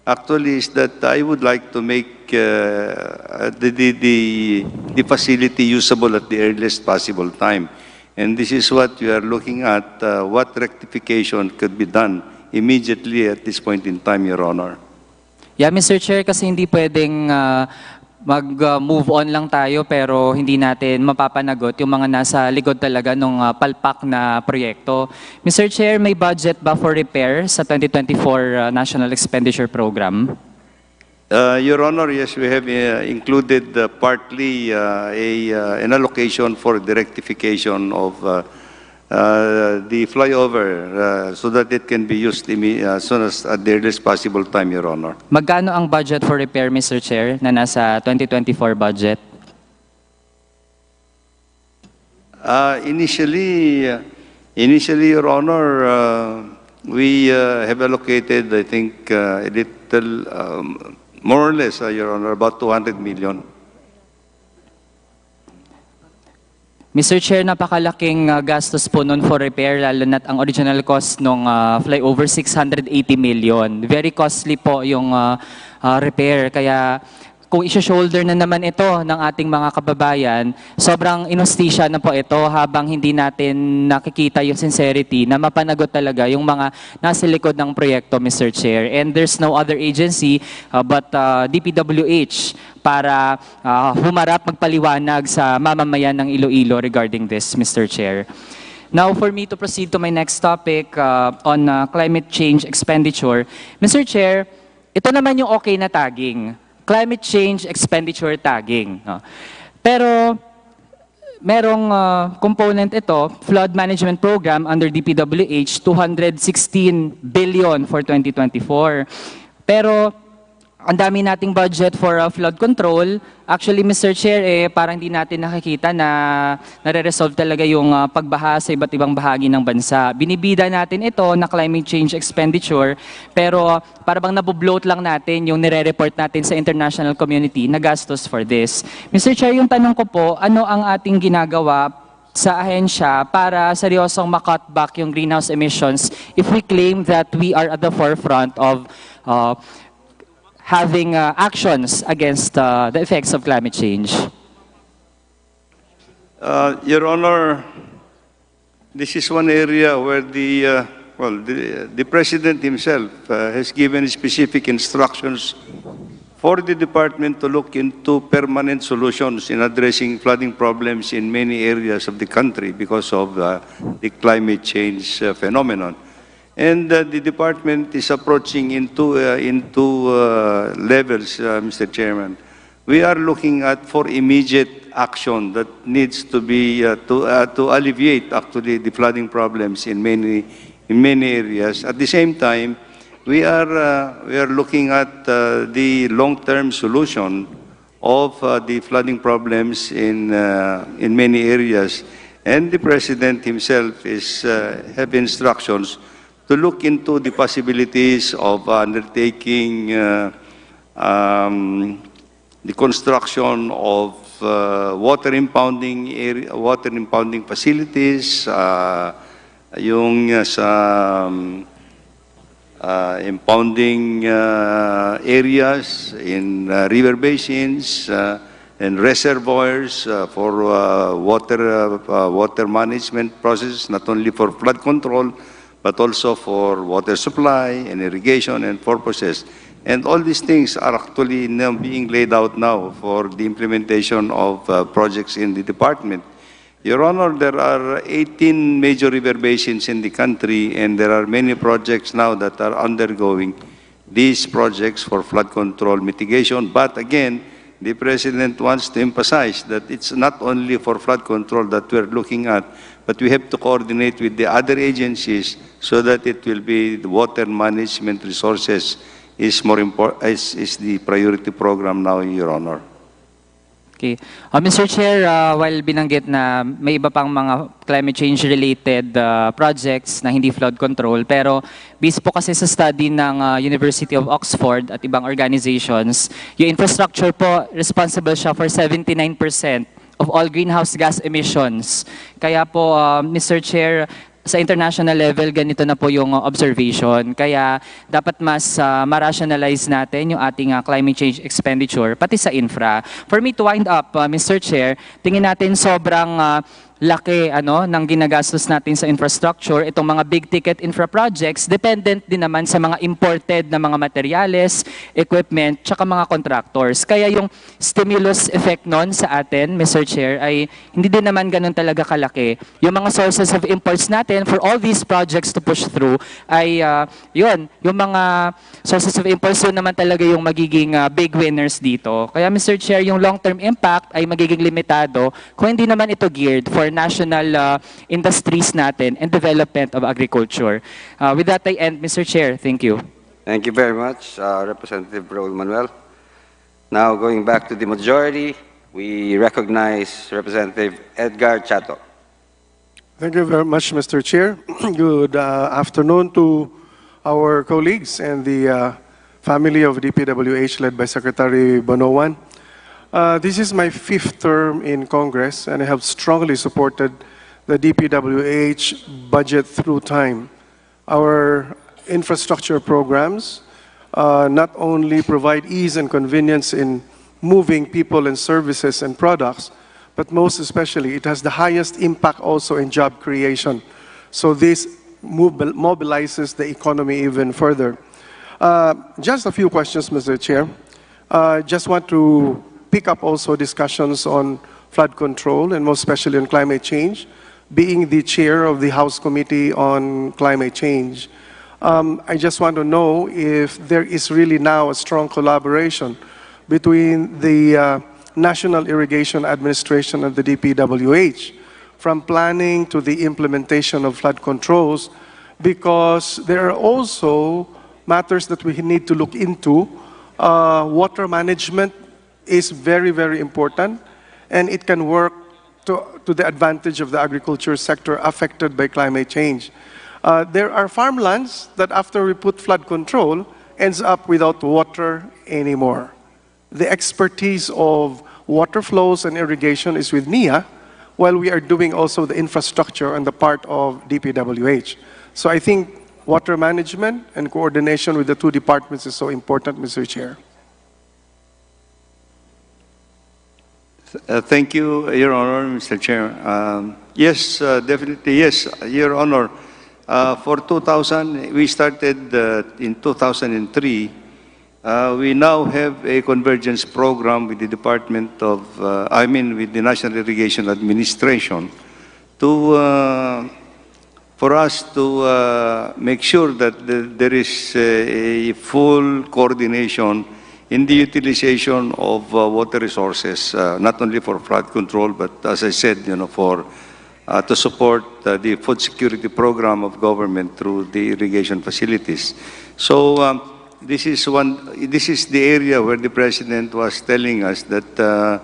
actually is that I would like to make the facility usable at the earliest possible time. And this is what we are looking at, what rectification could be done immediately at this point in time, Your Honor. Yeah, Mr. Chair, kasi hindi pwedeng mag-move on lang tayo pero hindi natin mapapanagot yung mga nasa likod talaga ng palpak na proyekto. Mr. Chair, may budget ba for repair sa 2024 National Expenditure Program? Your Honor, yes, we have included partly an allocation for the rectification of the flyover so that it can be used as soon as at the earliest possible time, Your Honor. Magkano ang budget for repair, Mr. Chair, na nasa 2024 budget? Initially, Your Honor, we have allocated, I think, a little, more or less, Your Honor, about 200 million. Mr. Chair, napakalaking gastos po nun for repair, lalo na't ang original cost ng flyover 680 million. Very costly po yung repair. Kaya kung i-shoulder na naman ito ng ating mga kababayan, sobrang inostisya na po ito habang hindi natin nakikita yung sincerity na mapanagot talaga yung mga nasa likod ng proyekto, Mr. Chair. And there's no other agency but DPWH para humarap, magpaliwanag sa mamamayan ng Iloilo regarding this, Mr. Chair. Now, for me to proceed to my next topic on climate change expenditure, Mr. Chair, ito naman yung okay na tagging. Climate change expenditure tagging. Pero merong component ito, flood management program under DPWH, 216 billion for 2024. Pero ang dami nating budget for flood control. Actually, Mr. Chair, parang hindi natin nakikita na nare-resolve talaga yung pagbaha sa iba't ibang bahagi ng bansa. Binibida natin ito na climate change expenditure, pero para bang nabubloat lang natin yung nire-report natin sa international community na gastos for this. Mr. Chair, yung tanong ko po, ano ang ating ginagawa sa ahensya para seryosong macut back yung greenhouse emissions if we claim that we are at the forefront of having actions against the effects of climate change? Your Honor, this is one area where the President himself has given specific instructions for the department to look into permanent solutions in addressing flooding problems in many areas of the country because of the climate change phenomenon. And the department is approaching into levels, Mr. Chairman. We are looking at for immediate action that needs to be to alleviate actually the flooding problems in many areas. At the same time, we are looking at the long-term solution of the flooding problems in many areas, and the president himself is have instructions to look into the possibilities of undertaking the construction of water impounding facilities, yung sa impounding areas in river basins and reservoirs for water management processes, not only for flood control, but also for water supply and irrigation and purposes. And all these things are actually now being laid out now for the implementation of projects in the department. Your Honor, there are 18 major river basins in the country, and there are many projects now that are undergoing these projects for flood control mitigation. But again, the President wants to emphasize that it's not only for flood control that we're looking at, but we have to coordinate with the other agencies so that it will be the water management resources is more important, is the priority program now, Your Honor. Okay. Mr. Chair, while binanggit na may iba pang mga climate change related projects na hindi flood control, pero based po kasi sa study ng University of Oxford at ibang organizations, yung infrastructure po responsible siya for 79% of all greenhouse gas emissions. Kaya po, Mr. Chair, sa international level, ganito na po yung observation. Kaya dapat mas ma-rationalize natin yung ating climate change expenditure, pati sa infra. For me to wind up, Mr. Chair, tingin natin sobrang laki ng ginagastos natin sa infrastructure, itong mga big ticket infra projects, dependent din naman sa mga imported na mga materyales, equipment, tsaka mga contractors. Kaya yung stimulus effect nun sa atin, Mr. Chair, ay hindi din naman ganun talaga kalaki. Yung mga sources of imports natin for all these projects to push through ay yung mga sources of imports yun naman talaga yung magiging big winners dito. Kaya Mr. Chair, yung long-term impact ay magiging limitado kung hindi naman ito geared for national industries natin and development of agriculture. With that, I end, Mr. Chair. Thank you. Thank you very much, Representative Raul Manuel. Now, going back to the majority, we recognize Representative Edgar Chato. Thank you very much, Mr. Chair. Good afternoon to our colleagues and the family of DPWH led by Secretary Bonoan. This is my 5th term in Congress, and I have strongly supported the DPWH budget through time. Our infrastructure programs not only provide ease and convenience in moving people and services and products, but most especially, it has the highest impact also in job creation. So this mobilizes the economy even further. Just a few questions, Mr. Chair. Just want to pick up also discussions on flood control and most especially on climate change. Being the chair of the House Committee on Climate Change, I just want to know if there is really now a strong collaboration between the National Irrigation Administration and the DPWH, from planning to the implementation of flood controls, because there are also matters that we need to look into. Water management is very, very important, and it can work to the advantage of the agriculture sector affected by climate change. There are farmlands that after we put flood control ends up without water anymore. The expertise of water flows and irrigation is with NIA, while we are doing also the infrastructure on the part of DPWH. So I think water management and coordination with the two departments is so important, Mr. Chair. Thank you, Your Honor, Mr. Chair. Yes, definitely, yes, Your Honor. For 2000, we started in 2003 We now have a convergence program with the Department of, with the National Irrigation Administration to, for us to make sure that there is a full coordination in the utilization of water resources, not only for flood control, but as I said, for to support the food security program of government through the irrigation facilities. So this is the area where the President was telling us that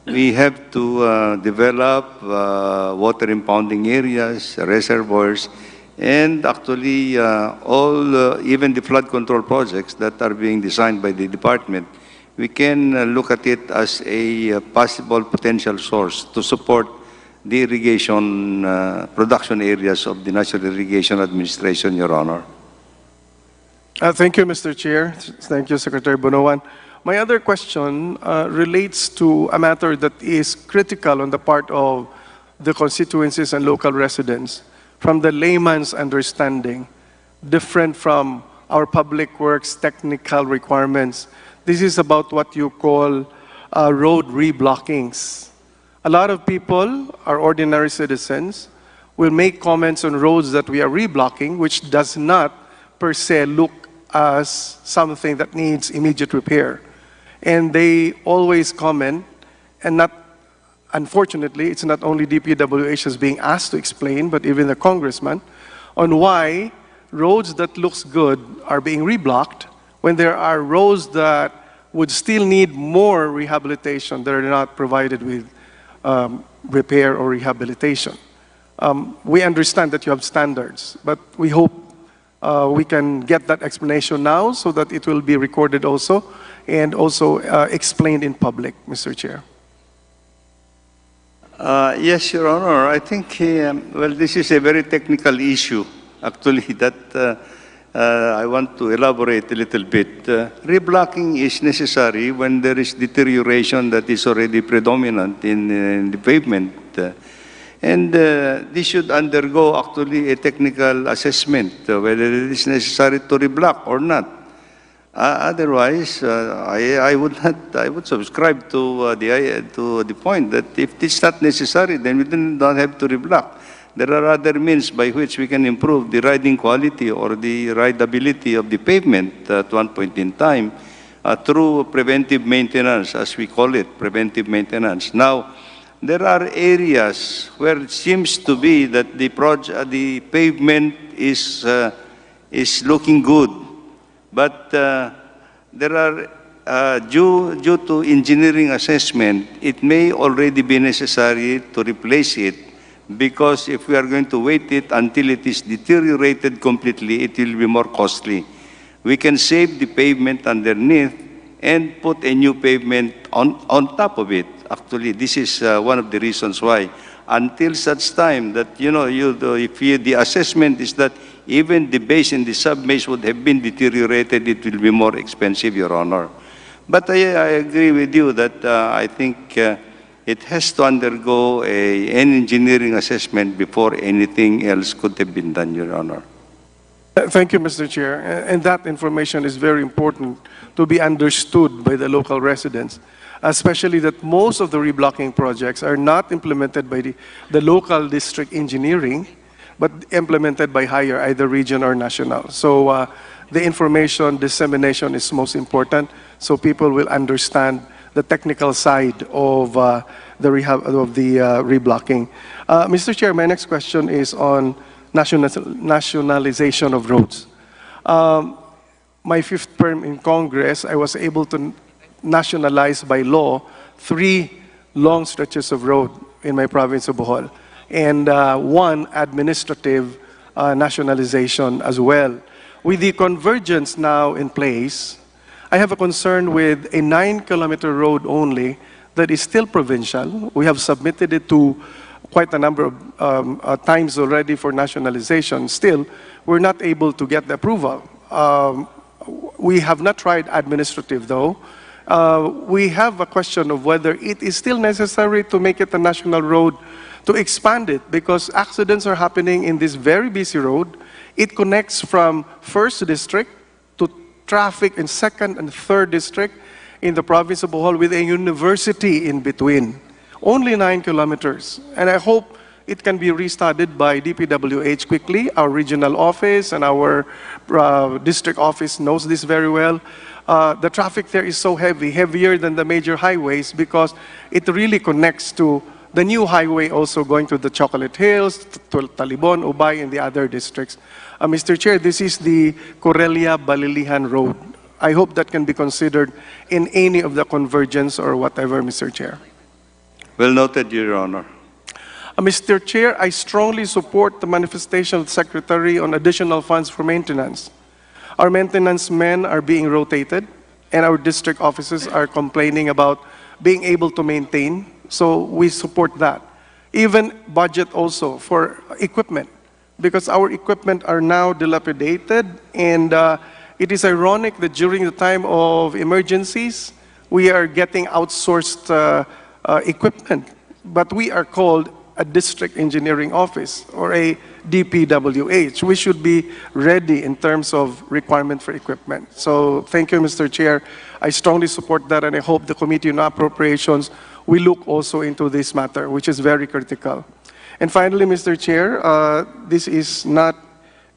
we have to develop water impounding areas, reservoirs, and actually even the flood control projects that are being designed by the department, we can look at it as a possible potential source to support the irrigation production areas of the National Irrigation Administration, Your Honor. Thank you, Mr. Chair. Thank you, Secretary Bonoan. My other question relates to a matter that is critical on the part of the constituencies and local residents, from the layman's understanding, different from our public works technical requirements. This is about what you call road reblockings. A lot of people, our ordinary citizens, will make comments on roads that we are reblocking, which does not per se look as something that needs immediate repair. And they always comment, and not, unfortunately, it's not only DPWH is being asked to explain, but even the congressman, on why roads that looks good are being reblocked when there are roads that would still need more rehabilitation that are not provided with repair or rehabilitation. We understand that you have standards, but we hope we can get that explanation now so that it will be recorded also and also explained in public, Mr. Chair. Yes, Your Honor. I think, well, this is a very technical issue, actually, that I want to elaborate a little bit. Reblocking is necessary when there is deterioration that is already predominant in the pavement. And this should undergo actually a technical assessment, whether it is necessary to reblock or not. Otherwise, I would subscribe to the point that if it's not necessary, then we don't have to reblock. There are other means by which we can improve the riding quality or the rideability of the pavement at one point in time through preventive maintenance, as we call it, preventive maintenance. Now, there are areas where it seems to be that the pavement is looking good, but there are due to engineering assessment, it may already be necessary to replace it, because if we are going to wait it until it is deteriorated completely, it will be more costly. We can save the pavement underneath and put a new pavement on top of it. Actually, this is one of the reasons why. Until such time that, the assessment is that even the base and the sub-base would have been deteriorated, it will be more expensive, Your Honor. But I agree with you that I think it has to undergo an engineering assessment before anything else could have been done, Your Honor. Thank you, Mr. Chair. And that information is very important to be understood by the local residents, especially that most of the reblocking projects are not implemented by the local district engineering, but implemented by higher, either region or national. So the information dissemination is most important, so people will understand the technical side of the reblocking. Mr. Chair, my next question is on nationalization of roads. My fifth term in Congress, I was able to nationalize by law 3 long stretches of road in my province of Bohol, and 1 administrative nationalization as well. With the convergence now in place, I have a concern with a 9-kilometer road only that is still provincial. We have submitted it to quite a number of times already for nationalization. Still, we're not able to get the approval. We have not tried administrative, though. We have a question of whether it is still necessary to make it a national road, to expand it, because accidents are happening in this very busy road. It connects from 1st District to traffic in 2nd and 3rd district in the province of Bohol with a university in between. Only 9 kilometers. And I hope it can be restarted by DPWH quickly. Our regional office and our district office knows this very well. The traffic there is so heavy, heavier than the major highways, because it really connects to the new highway also going to the Chocolate Hills, to Talibon, Ubay, and the other districts. Mr. Chair, this is the Corelia-Balilihan Road. I hope that can be considered in any of the convergence or whatever, Mr. Chair. Well noted, Your Honor. Mr. Chair, I strongly support the manifestation of the Secretary on additional funds for maintenance. Our maintenance men are being rotated, and our district offices are complaining about being able to maintain, so we support that. Even budget also for equipment, because our equipment are now dilapidated, and it is ironic that during the time of emergencies, we are getting outsourced equipment, but we are called a district engineering office or a DPWH. We should be ready in terms of requirement for equipment. So thank you, Mr. Chair. I strongly support that, and I hope the Committee on Appropriations will look also into this matter, which is very critical. And finally, Mr. Chair, this is not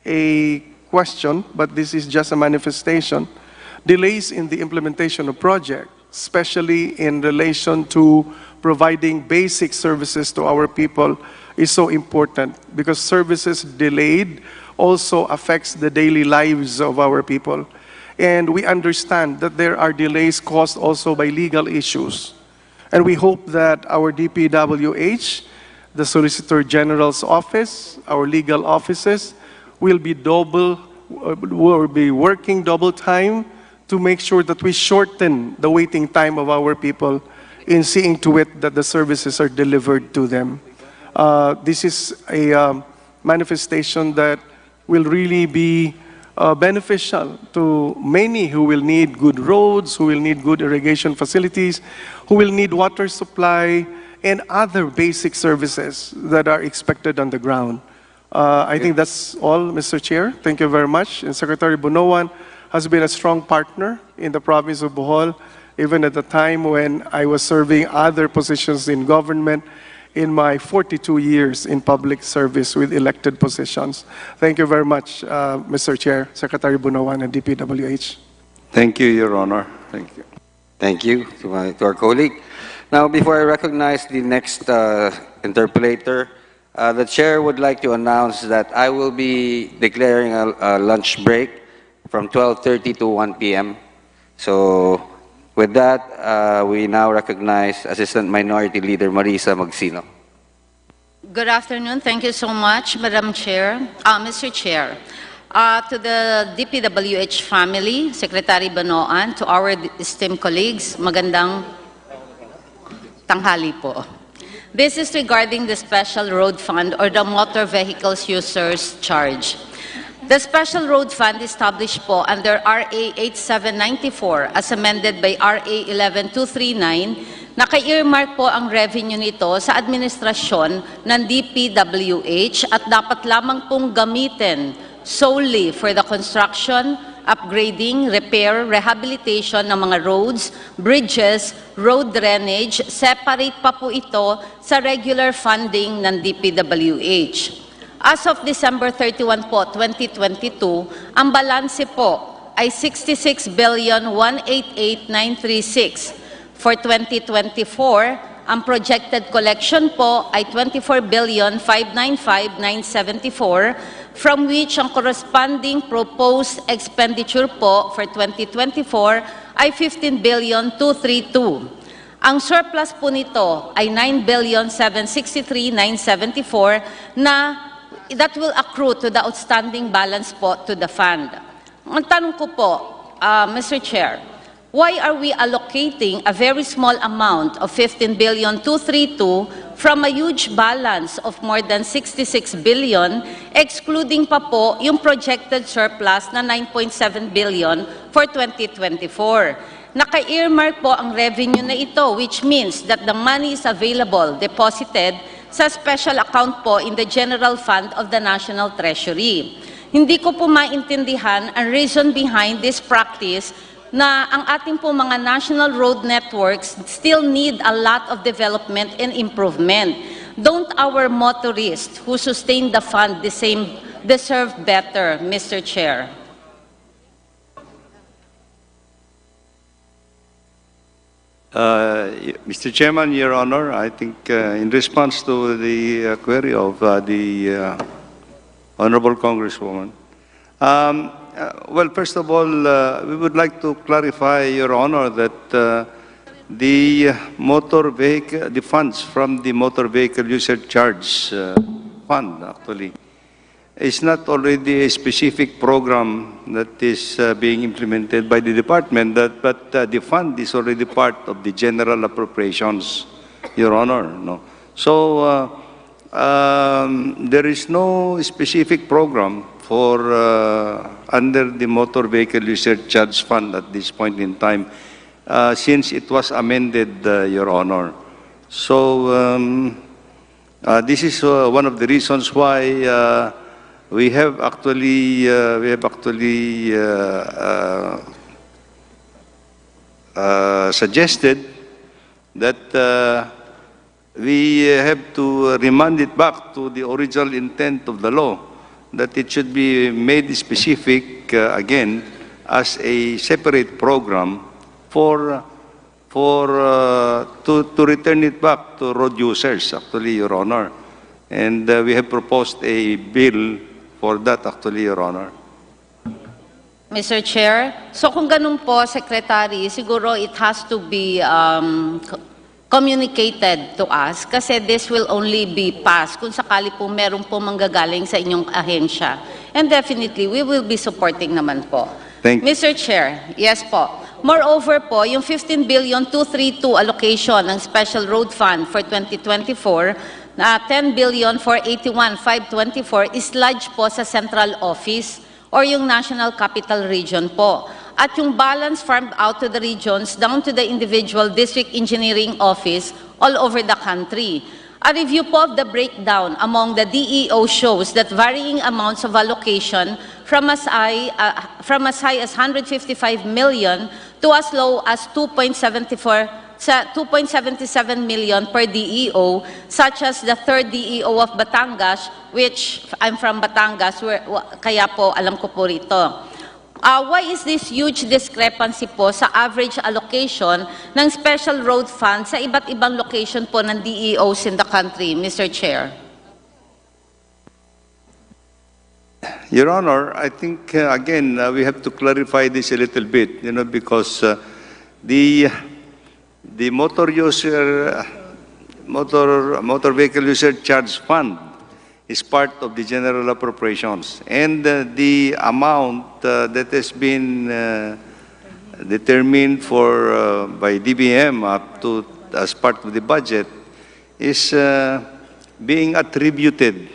a question, but this is just a manifestation. Delays in the implementation of projects, especially in relation to providing basic services to our people, is so important, because services delayed also affects the daily lives of our people. And we understand that there are delays caused also by legal issues. And we hope that our DPWH, the Solicitor General's office, our legal offices, will be working double time to make sure that we shorten the waiting time of our people in seeing to it that the services are delivered to them. This is a manifestation that will really be beneficial to many who will need good roads, who will need good irrigation facilities, who will need water supply, and other basic services that are expected on the ground. I think that's all, Mr. Chair. Thank you very much. And Secretary Bonoan has been a strong partner in the province of Bohol, even at the time when I was serving other positions in government in my 42 years in public service with elected positions. Thank you very much, Mr. Chair, Secretary Bonoan, and DPWH. Thank you, Your Honor. Thank you. Thank you to our colleague. Now, before I recognize the next interpolator, the chair would like to announce that I will be declaring a lunch break from 12:30 to 1 p.m. So, with that, we now recognize Assistant Minority Leader Marisa Magsino. Good afternoon. Thank you so much, Madam Chair. Mr. Chair, to the DPWH family, Secretary Banoan, to our esteemed colleagues, magandang tanghali po. This is regarding the Special Road Fund or the Motor Vehicles Users Charge. The Special Road Fund established po under RA 8794 as amended by RA 11239, naka-earmark po ang revenue nito sa administrasyon ng DPWH at dapat lamang pong gamitin solely for the construction, upgrading, repair, rehabilitation ng mga roads, bridges, road drainage. Separate pa po ito sa regular funding ng DPWH. As of December 31 po, 2022, ang balanse po ay 66,188,936. For 2024, ang projected collection po ay 24,595,974, from which ang corresponding proposed expenditure po for 2024 ay 15,232. Ang surplus po nito ay 9,763,974 na that will accrue to the outstanding balance po to the fund. Ang tanong ko po, Mr. Chair, why are we allocating a very small amount of 15,232 from a huge balance of more than 66 billion, excluding pa po yung projected surplus na 9.7 billion for 2024? Naka-earmark po ang revenue na ito, which means that the money is available, deposited sa special account po in the General Fund of the National Treasury. Hindi ko po maintindihan ang reason behind this practice na ang ating po mga national road networks still need a lot of development and improvement. Don't our motorists who sustain the fund deserve better, Mr. Chair? Mr. Chairman, Your Honor, I think in response to the query of the Honorable Congresswoman, well, first of all, we would like to clarify, Your Honor, that the funds from the motor vehicle user charge fund actually is not already a specific program that is being implemented by the department, but the fund is already part of the general appropriations, Your Honor. No? So there is no specific program for under the motor vehicle user charge fund at this point in time, since it was amended, Your Honor. So this is one of the reasons why we have actually suggested that we have to remand it back to the original intent of the law, that it should be made specific again as a separate program to return it back to road users, actually, Your Honor. And we have proposed a bill for that, actually, Your Honor. Mr. Chair, so kung ganun po, Secretary, siguro it has to be communicated to us kasi this will only be passed kung sakali po meron po manggagaling sa inyong ahensya. And definitely, we will be supporting naman po. Thank you. Mr. Chair, yes po. Moreover po, yung 15,232 allocation ng Special Road Fund for 2024, 10,481,524 is lodged po sa Central Office or yung National Capital Region po. At yung balance farmed out to the regions down to the individual district engineering office all over the country. A review po of the breakdown among the DEO shows that varying amounts of allocation from as high as 155 million to as low as 2.77 million per DEO, such as the 3rd DEO of Batangas, which I'm from Batangas, kaya po alam ko po rito. Why is this huge discrepancy po sa average allocation ng special road fund sa iba't ibang location po ng DEOs in the country, Mr. Chair? Your Honor, I think, again, we have to clarify this a little bit, because the motor vehicle user charge fund is part of the general appropriations, and the amount that has been determined for by DBM up to as part of the budget is being attributed,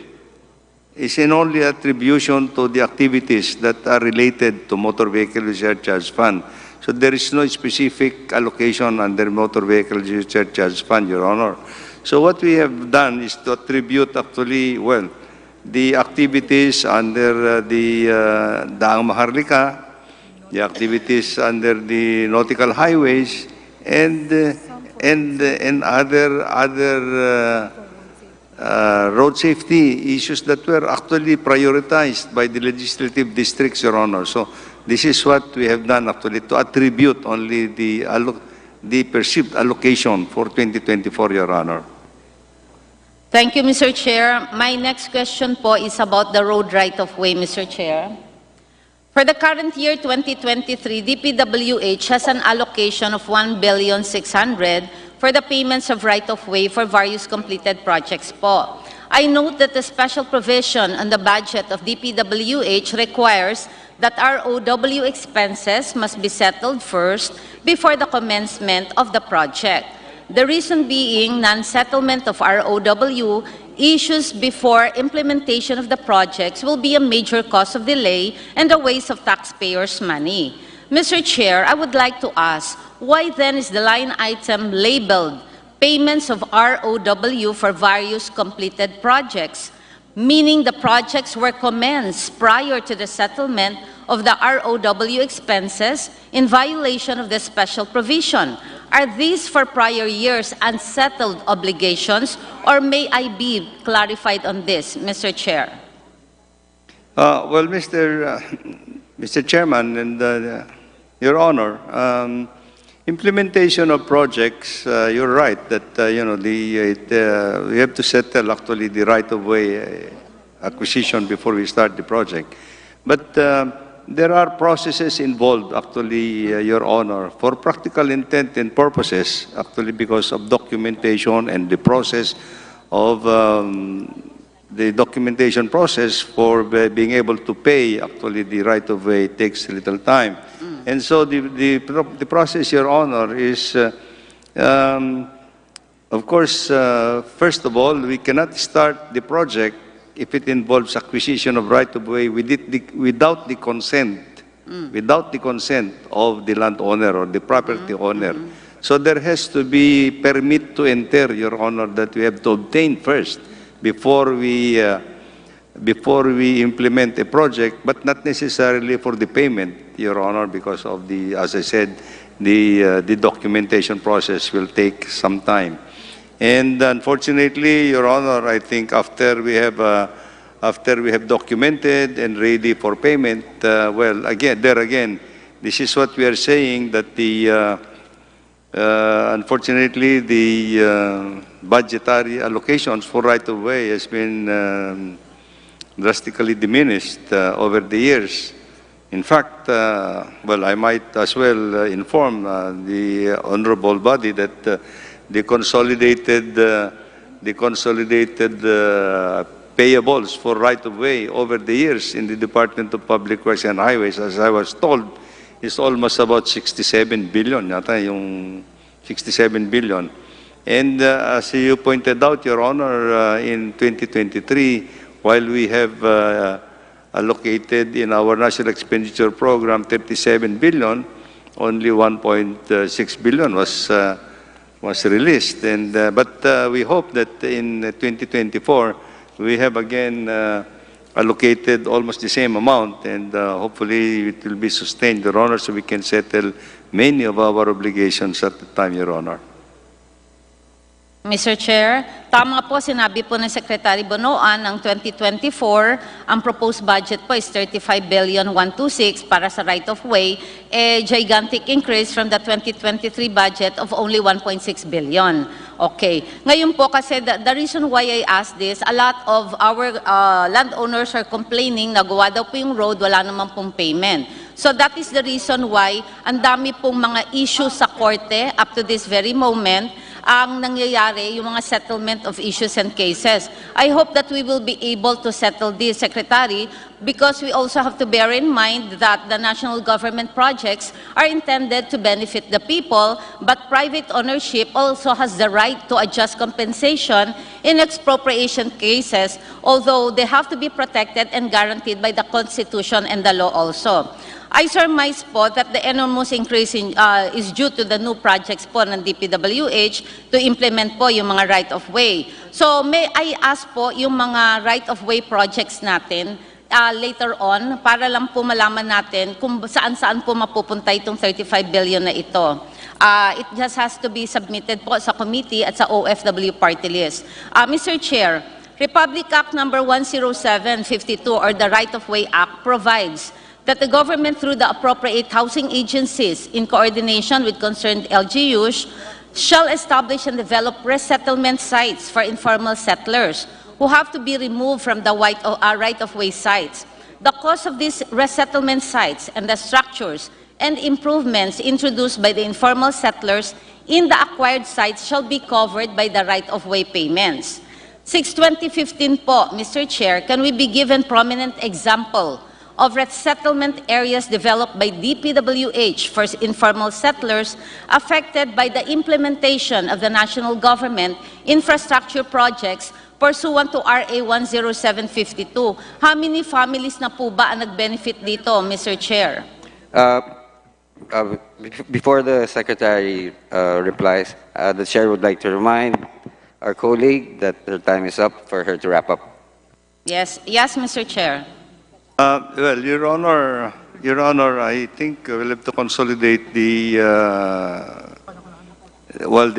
is in only attribution to the activities that are related to motor vehicle user charge fund. So there is no specific allocation under motor vehicle user charge fund, Your Honor. So what we have done is to attribute actually, well, the activities under the Daang Maharlika, the activities under the nautical highways, and other road safety issues that were actually prioritized by the legislative districts, Your Honor. So this is what we have done actually, to attribute only the perceived allocation for 2024, Your Honor. Thank you, Mr. Chair. My next question po is about the road right-of-way, Mr. Chair. For the current year, 2023, DPWH has an allocation of 1,600,000,000 for the payments of right-of-way for various completed projects po. I note that the special provision on the budget of DPWH requires that ROW expenses must be settled first before the commencement of the project. The reason being non-settlement of ROW issues before implementation of the projects will be a major cause of delay and a waste of taxpayers' money. Mr. Chair, I would like to ask, why then is the line item labeled payments of ROW for various completed projects? meaning the projects were commenced prior to the settlement of the ROW expenses in violation of the special provision. Are these for prior years unsettled obligations, or may I be clarified on this, Mr. Chair? Well, Mr. Chairman and Your Honor, implementation of projects, you're right that we have to settle actually the right-of-way acquisition before we start the project. But there are processes involved, actually, Your Honor, for practical intent and purposes, actually because of documentation and the process of the documentation process for being able to pay, actually, the right-of-way takes a little time. And so the process, Your Honor, is, of course, first of all, we cannot start the project if it involves acquisition of right-of-way without the consent of the landowner or the property owner. So there has to be permit to enter, Your Honor, that we have to obtain first before we implement a project, but not necessarily for the payment, Your Honor, because of the, as I said, the documentation process will take some time. And unfortunately, Your Honor, I think after we have documented and ready for payment, well, again, this is what we are saying, that unfortunately, the budgetary allocations for right-of-way has been drastically diminished over the years. In fact, well, I might as well inform the honorable body that the consolidated payables for right-of-way over the years in the Department of Public Works and Highways, as I was told, is almost about 67 billion, yata yung 67 billion. And as you pointed out, Your Honor, in 2023, while we have allocated in our National Expenditure Program 37 billion, only 1.6 billion was released. And but we hope that in 2024 we have again allocated almost the same amount, and hopefully it will be sustained, Your Honor, so we can settle many of our obligations at the time, Your Honor. Mr. Chair, tama po, sinabi po ng Secretary Bonoan ng 2024, ang proposed budget po is 35,126 para sa right-of-way, a gigantic increase from the 2023 budget of only 1.6 billion. Okay. Ngayon po kasi, the reason why I asked this, a lot of our landowners are complaining na gawa daw po yung road, wala naman pong payment. So that is the reason why ang dami pong mga issues sa korte up to this very moment, ang nangyayari, yung mga settlement of issues and cases. I hope that we will be able to settle this, Secretary, because we also have to bear in mind that the national government projects are intended to benefit the people, but private ownership also has the right to adjust compensation in expropriation cases, although they have to be protected and guaranteed by the Constitution and the law also. I surmise po that the enormous increase is due to the new projects po ng DPWH to implement po yung mga right-of-way. So may I ask po yung mga right-of-way projects natin later on para lang po malaman natin kung saan-saan po mapupunta itong 35 billion na ito. It just has to be submitted po sa committee at sa OFW party list. Mr. Chair, Republic Act number 10752 or the Right-of-Way Act provides that the government through the appropriate housing agencies in coordination with concerned LGUs shall establish and develop resettlement sites for informal settlers who have to be removed from the right-of-way sites. The cost of these resettlement sites and the structures and improvements introduced by the informal settlers in the acquired sites shall be covered by the right-of-way payments. 6/2015 po, Mr. Chair, can we be given prominent example of resettlement areas developed by DPWH for informal settlers affected by the implementation of the national government infrastructure projects pursuant to RA 10752. How many families na po ba ang nag-benefit dito, Mr. Chair? Before the Secretary replies, the Chair would like to remind our colleague that her time is up for her to wrap up. Yes, yes, Mr. Chair. Well, Your Honor, I think we'll have to consolidate the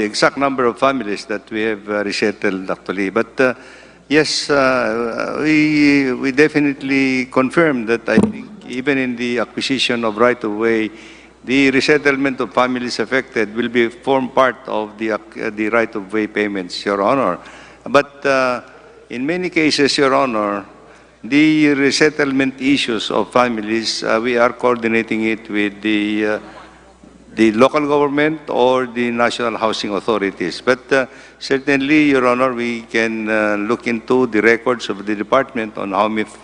exact number of families that we have resettled actually. But yes, we definitely confirm that I think even in the acquisition of right-of-way, the resettlement of families affected will form part of the right-of-way payments, Your Honor. But in many cases, Your Honor, the resettlement issues of families, we are coordinating it with the local government or the national housing authorities. But certainly, Your Honor, we can look into the records of the department on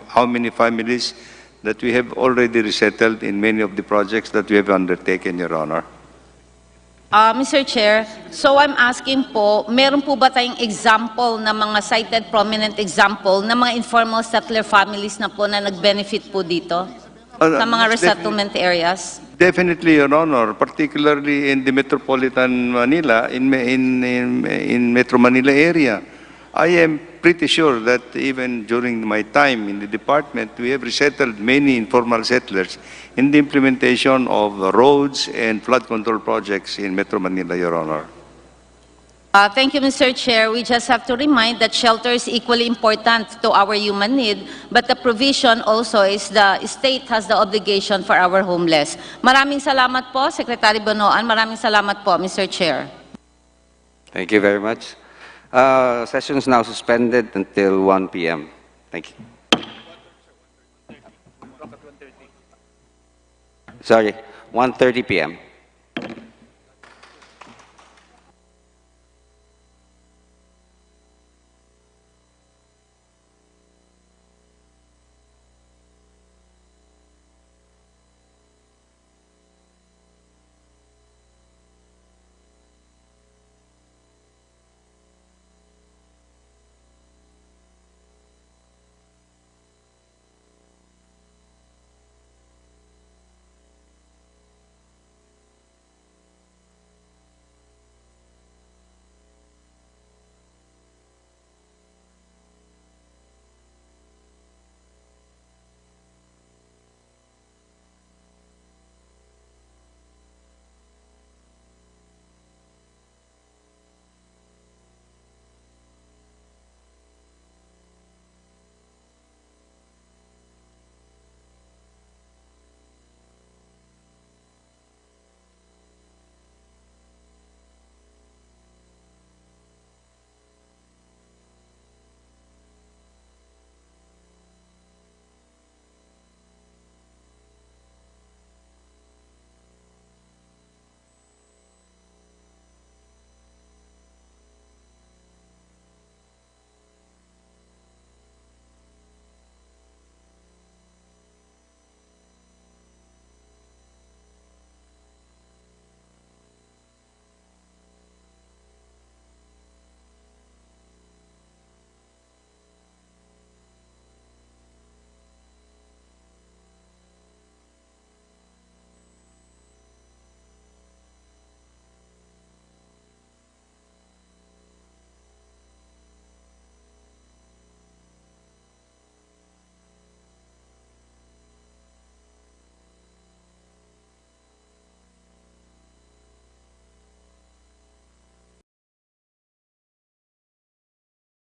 how many families that we have already resettled in many of the projects that we have undertaken, Your Honor. Mr. Chair, so I'm asking po, meron po ba tayong example na mga cited prominent example na mga informal settler families na po na nag-benefit po dito sa mga resettlement areas? Definitely, Your Honor, particularly in the metropolitan Manila, in Metro Manila area. I am pretty sure that even during my time in the department, we have resettled many informal settlers in the implementation of roads and flood control projects in Metro Manila, Your Honor. Thank you, Mr. Chair. We just have to remind that shelter is equally important to our human need, but the provision also is the state has the obligation for our homeless. Maraming salamat po, Secretary Bonoan. Maraming salamat po, Mr. Chair. Thank you very much. Session is now suspended until 1 p.m. Thank you. Sorry, 1:30 p.m.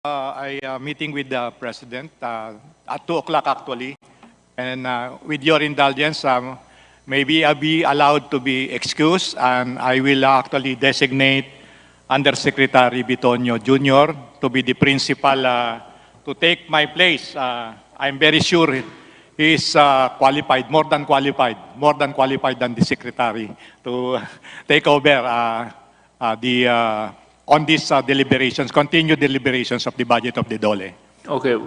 I meeting with the president at 2 o'clock actually, and with your indulgence, maybe I'll be allowed to be excused, and I will actually designate Undersecretary Bitonio Jr. to be the principal to take my place. I'm very sure he is qualified, more than qualified than the secretary to take over on these deliberations, continued deliberations of the budget of the DOLE. Okay.